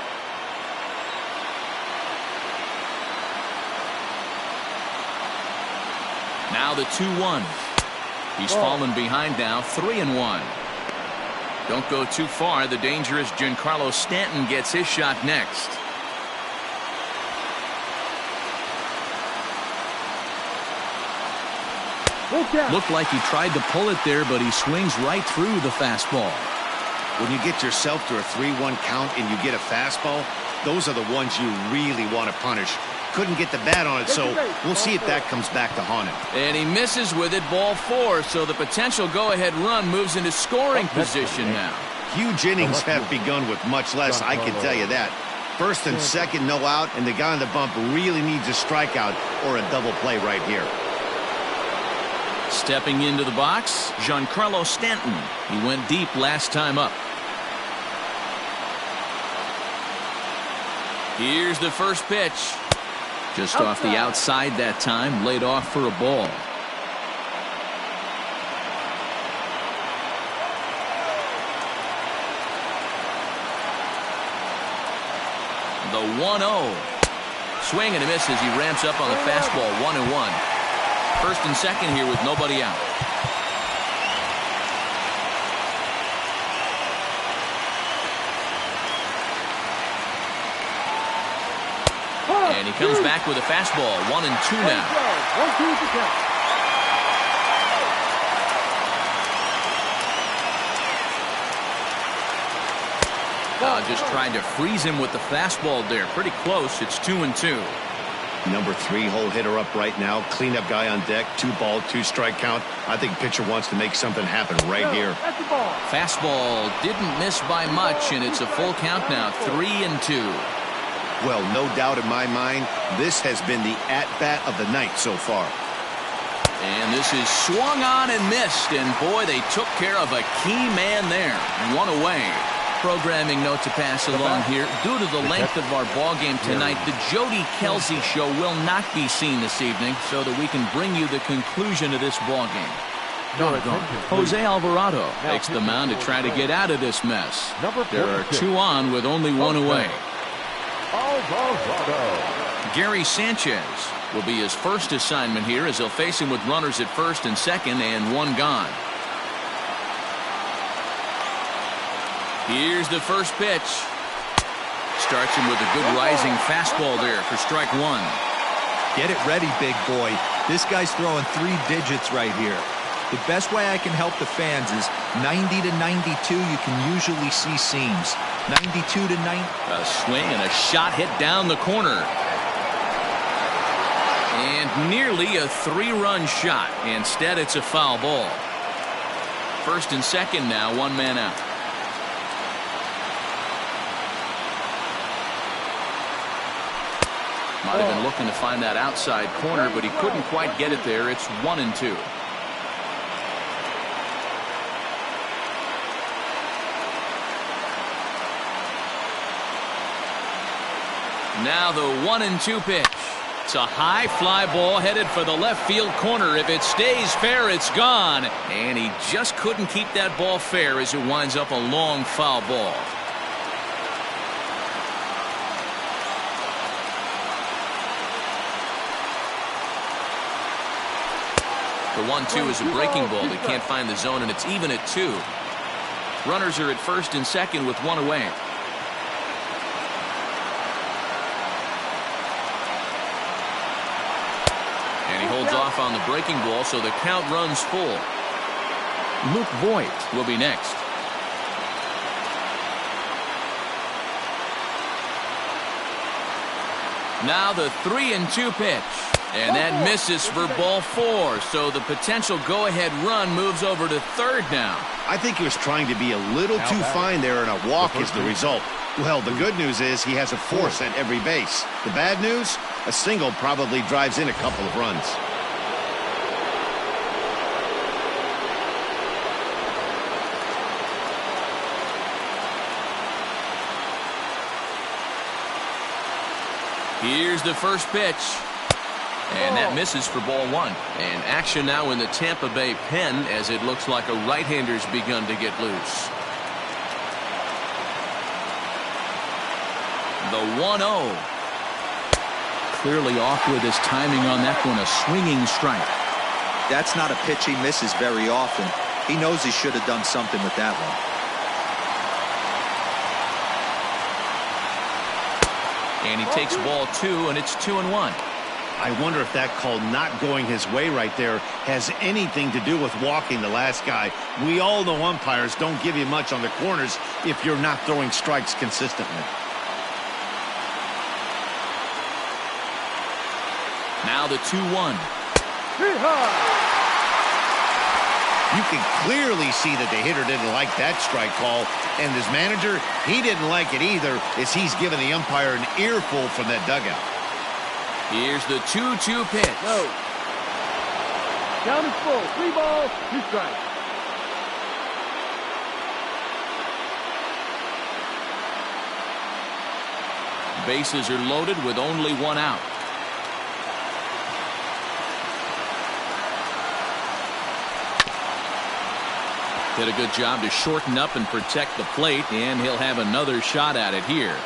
Now the 2-1. He's fallen behind now, 3-1. Don't go too far. The dangerous Giancarlo Stanton gets his shot next. Looked like he tried to pull it there, but he swings right through the fastball. When you get yourself to a 3-1 count and you get a fastball, those are the ones you really want to punish. Couldn't get the bat on it, so we'll see if that comes back to haunt him. And he misses with it, ball 4, so the potential go-ahead run moves into scoring position now. Huge innings have begun with much less, I can tell you that. First and second, no out, and the guy on the bump really needs a strikeout or a double play right here. Stepping into the box, Giancarlo Stanton. He went deep last time up. Here's the first pitch. Just off the outside that time, laid off for a ball. The 1-0. Swing and a miss as he ramps up on the fastball. 1-1. First and second here with nobody out. And he comes back with a fastball. 1-2 now. 1-2 to count. Just trying to freeze him with the fastball there. Pretty close. It's 2-2. Number 3 hole hitter up right now. Cleanup guy on deck. 2 ball, 2 strike count. I think pitcher wants to make something happen right here. Fastball didn't miss by much, and it's a full count now. 3-2. Well, no doubt in my mind, this has been the at-bat of the night so far. And this is swung on and missed, and boy, they took care of a key man there. 1 away. Programming note to pass along here. Due to the length of our ball game tonight, the Jody Kelsey show will not be seen this evening, so that we can bring you the conclusion of this ball game. Jose Alvarado takes the mound to try to get out of this mess. There are 2 on with only 1 away. Gary Sanchez will be his first assignment here, as he'll face him with runners at first and second and 1 gone. Here's the first pitch. Starts him with a good rising fastball there for strike 1. Get it ready, big boy. This guy's throwing 3 digits right here. The best way I can help the fans is 90 to 92. You can usually see seams. 92 to 90. A swing and a shot hit down the corner. And nearly a 3-run shot. Instead, it's a foul ball. First and second now, 1 man out. Might have been looking to find that outside corner, but he couldn't quite get it there. It's 1-2. Now the 1-2 pitch. It's a high fly ball headed for the left field corner. If it stays fair, it's gone. And he just couldn't keep that ball fair as it winds up a long foul ball. The 1-2 is a breaking ball. They can't find the zone, and it's even at 2. Runners are at first and second with 1 away. And he holds off on the breaking ball, so the count runs full. Luke Voigt will be next. Now the 3-2 pitch. And that misses for ball 4, so the potential go-ahead run moves over to third now. I think he was trying to be a little too fine there, and a walk is the result. Well, the good news is he has a force at every base. The bad news? A single probably drives in a couple of runs. Here's the first pitch. And that misses for ball 1. And action now in the Tampa Bay pen as it looks like a right-hander's begun to get loose. The 1-0. Clearly off with his timing on that one. A swinging strike. That's not a pitch he misses very often. He knows he should have done something with that one. And he takes ball 2, and it's 2-1. I wonder if that call not going his way right there has anything to do with walking the last guy. We all know umpires don't give you much on the corners if you're not throwing strikes consistently. Now the 2-1. You can clearly see that the hitter didn't like that strike call, and his manager, he didn't like it either, as he's giving the umpire an earful from that dugout. Here's the 2-2 pitch. No. Count is full. 3 balls, 2 strikes. Bases are loaded with only 1 out. Did a good job to shorten up and protect the plate, and he'll have another shot at it here.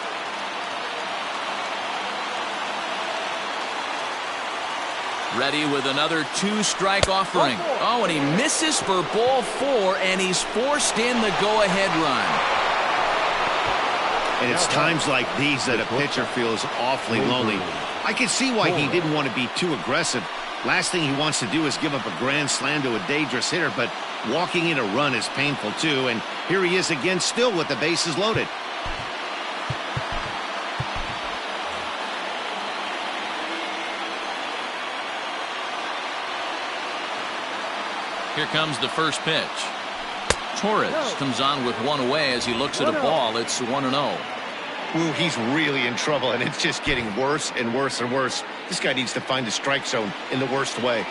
Ready with another 2-strike offering. Oh, and he misses for ball 4, and he's forced in the go-ahead run. And it's times like these that a pitcher feels awfully lonely. I can see why he didn't want to be too aggressive. Last thing he wants to do is give up a grand slam to a dangerous hitter, but walking in a run is painful too, and here he is again still with the bases loaded. Here comes the first pitch. Torres comes on with 1 away as he looks at a ball. It's 1-0. Ooh, he's really in trouble, and it's just getting worse and worse and worse. This guy needs to find the strike zone in the worst way.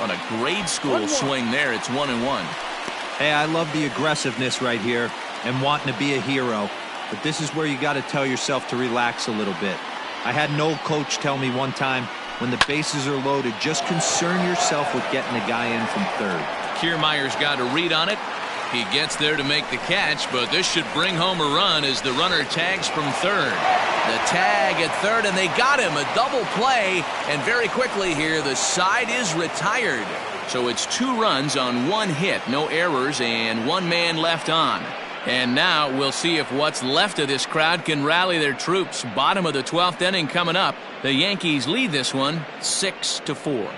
On a grade school swing there, it's 1-1. Hey, I love the aggressiveness right here and wanting to be a hero. But this is where you got to tell yourself to relax a little bit. I had an old coach tell me one time, when the bases are loaded, just concern yourself with getting the guy in from third. Kiermaier's got a read on it. He gets there to make the catch, but this should bring home a run as the runner tags from third. The tag at third, and they got him. A double play, and very quickly here, the side is retired. So it's 2 runs on 1 hit, no errors, and 1 man left on. And now we'll see if what's left of this crowd can rally their troops. Bottom of the 12th inning coming up. The Yankees lead this one 6-4.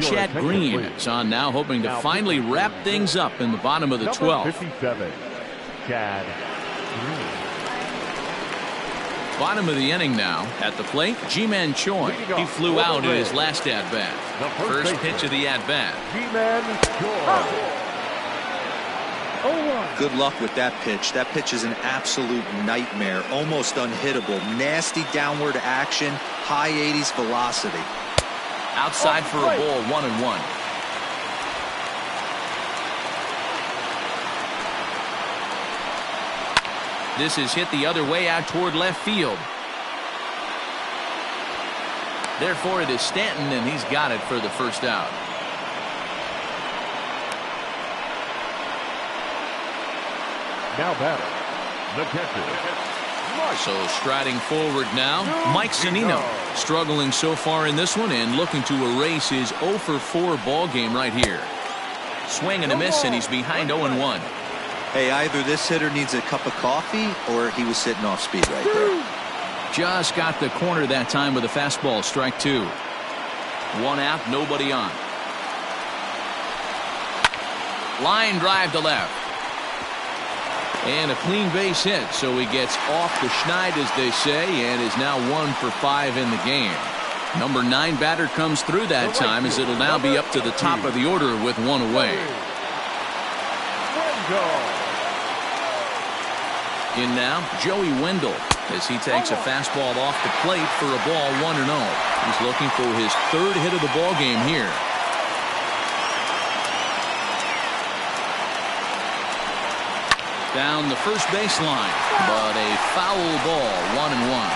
Chad Green is on now, hoping to finally wrap things up in the bottom of the 12th. 57, Chad Green. Bottom of the inning now. At the plate, Ji-Man Choi. He flew out in his last at-bat. First pitch of the at-bat. Ji-Man Choi. Good luck with that pitch. That pitch is an absolute nightmare, almost unhittable. Nasty downward action, high 80s velocity. Outside for a ball, 1-1. This is hit the other way out toward left field. Therefore, it is Stanton, and he's got it for the first out. Now batter, the catcher. So striding forward now, Mike Zunino. Struggling so far in this one and looking to erase his 0 for 4 ball game right here. Swing and a miss, and he's behind 0-1. Hey, either this hitter needs a cup of coffee or he was sitting off speed right there. Just got the corner that time with a fastball, strike 2. 1 out, nobody on. Line drive to left. And a clean base hit, so he gets off the schneid, as they say, and is now 1 for 5 in the game. Number 9 batter comes through that time, as it'll now be up to the top of the order with 1 away. In now, Joey Wendell, as he takes a fastball off the plate for a ball, 1-0. He's looking for his 3rd hit of the ball game here. Down the first baseline, but a foul ball, 1-1.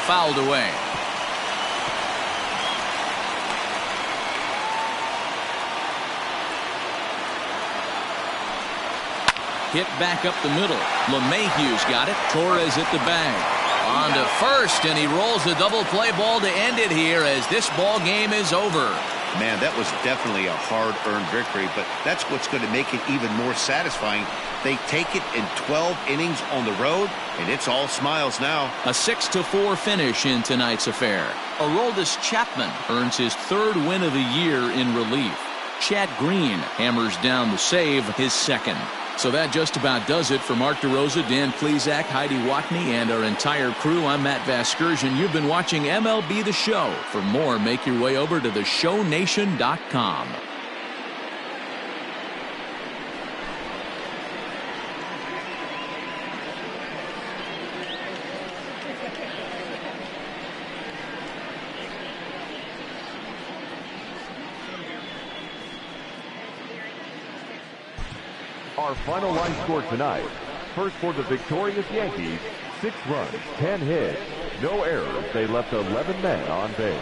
Fouled away. Hit back up the middle. LeMahieu's got it. Torres at the bag. On to first, and he rolls a double play ball to end it here as this ball game is over. Man, that was definitely a hard-earned victory, but that's what's going to make it even more satisfying. They take it in 12 innings on the road, and it's all smiles now. A 6-4 finish in tonight's affair. Aroldis Chapman earns his 3rd win of the year in relief. Chad Green hammers down the save, his 2nd. So that just about does it for Mark DeRosa, Dan Plesac, Heidi Watney, and our entire crew. I'm Matt Vasgersian. You've been watching MLB The Show. For more, make your way over to theshownation.com. Our final line score tonight. First for the victorious Yankees, 6 runs, 10 hits, no errors. They left 11 men on base.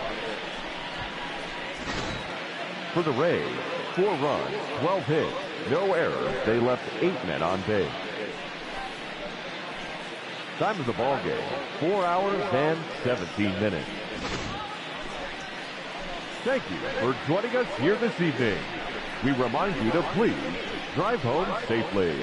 For the Rays, 4 runs, 12 hits, no errors. They left 8 men on base. Time of the ball game, 4 hours and 17 minutes. Thank you for joining us here this evening. We remind you to please drive home safely.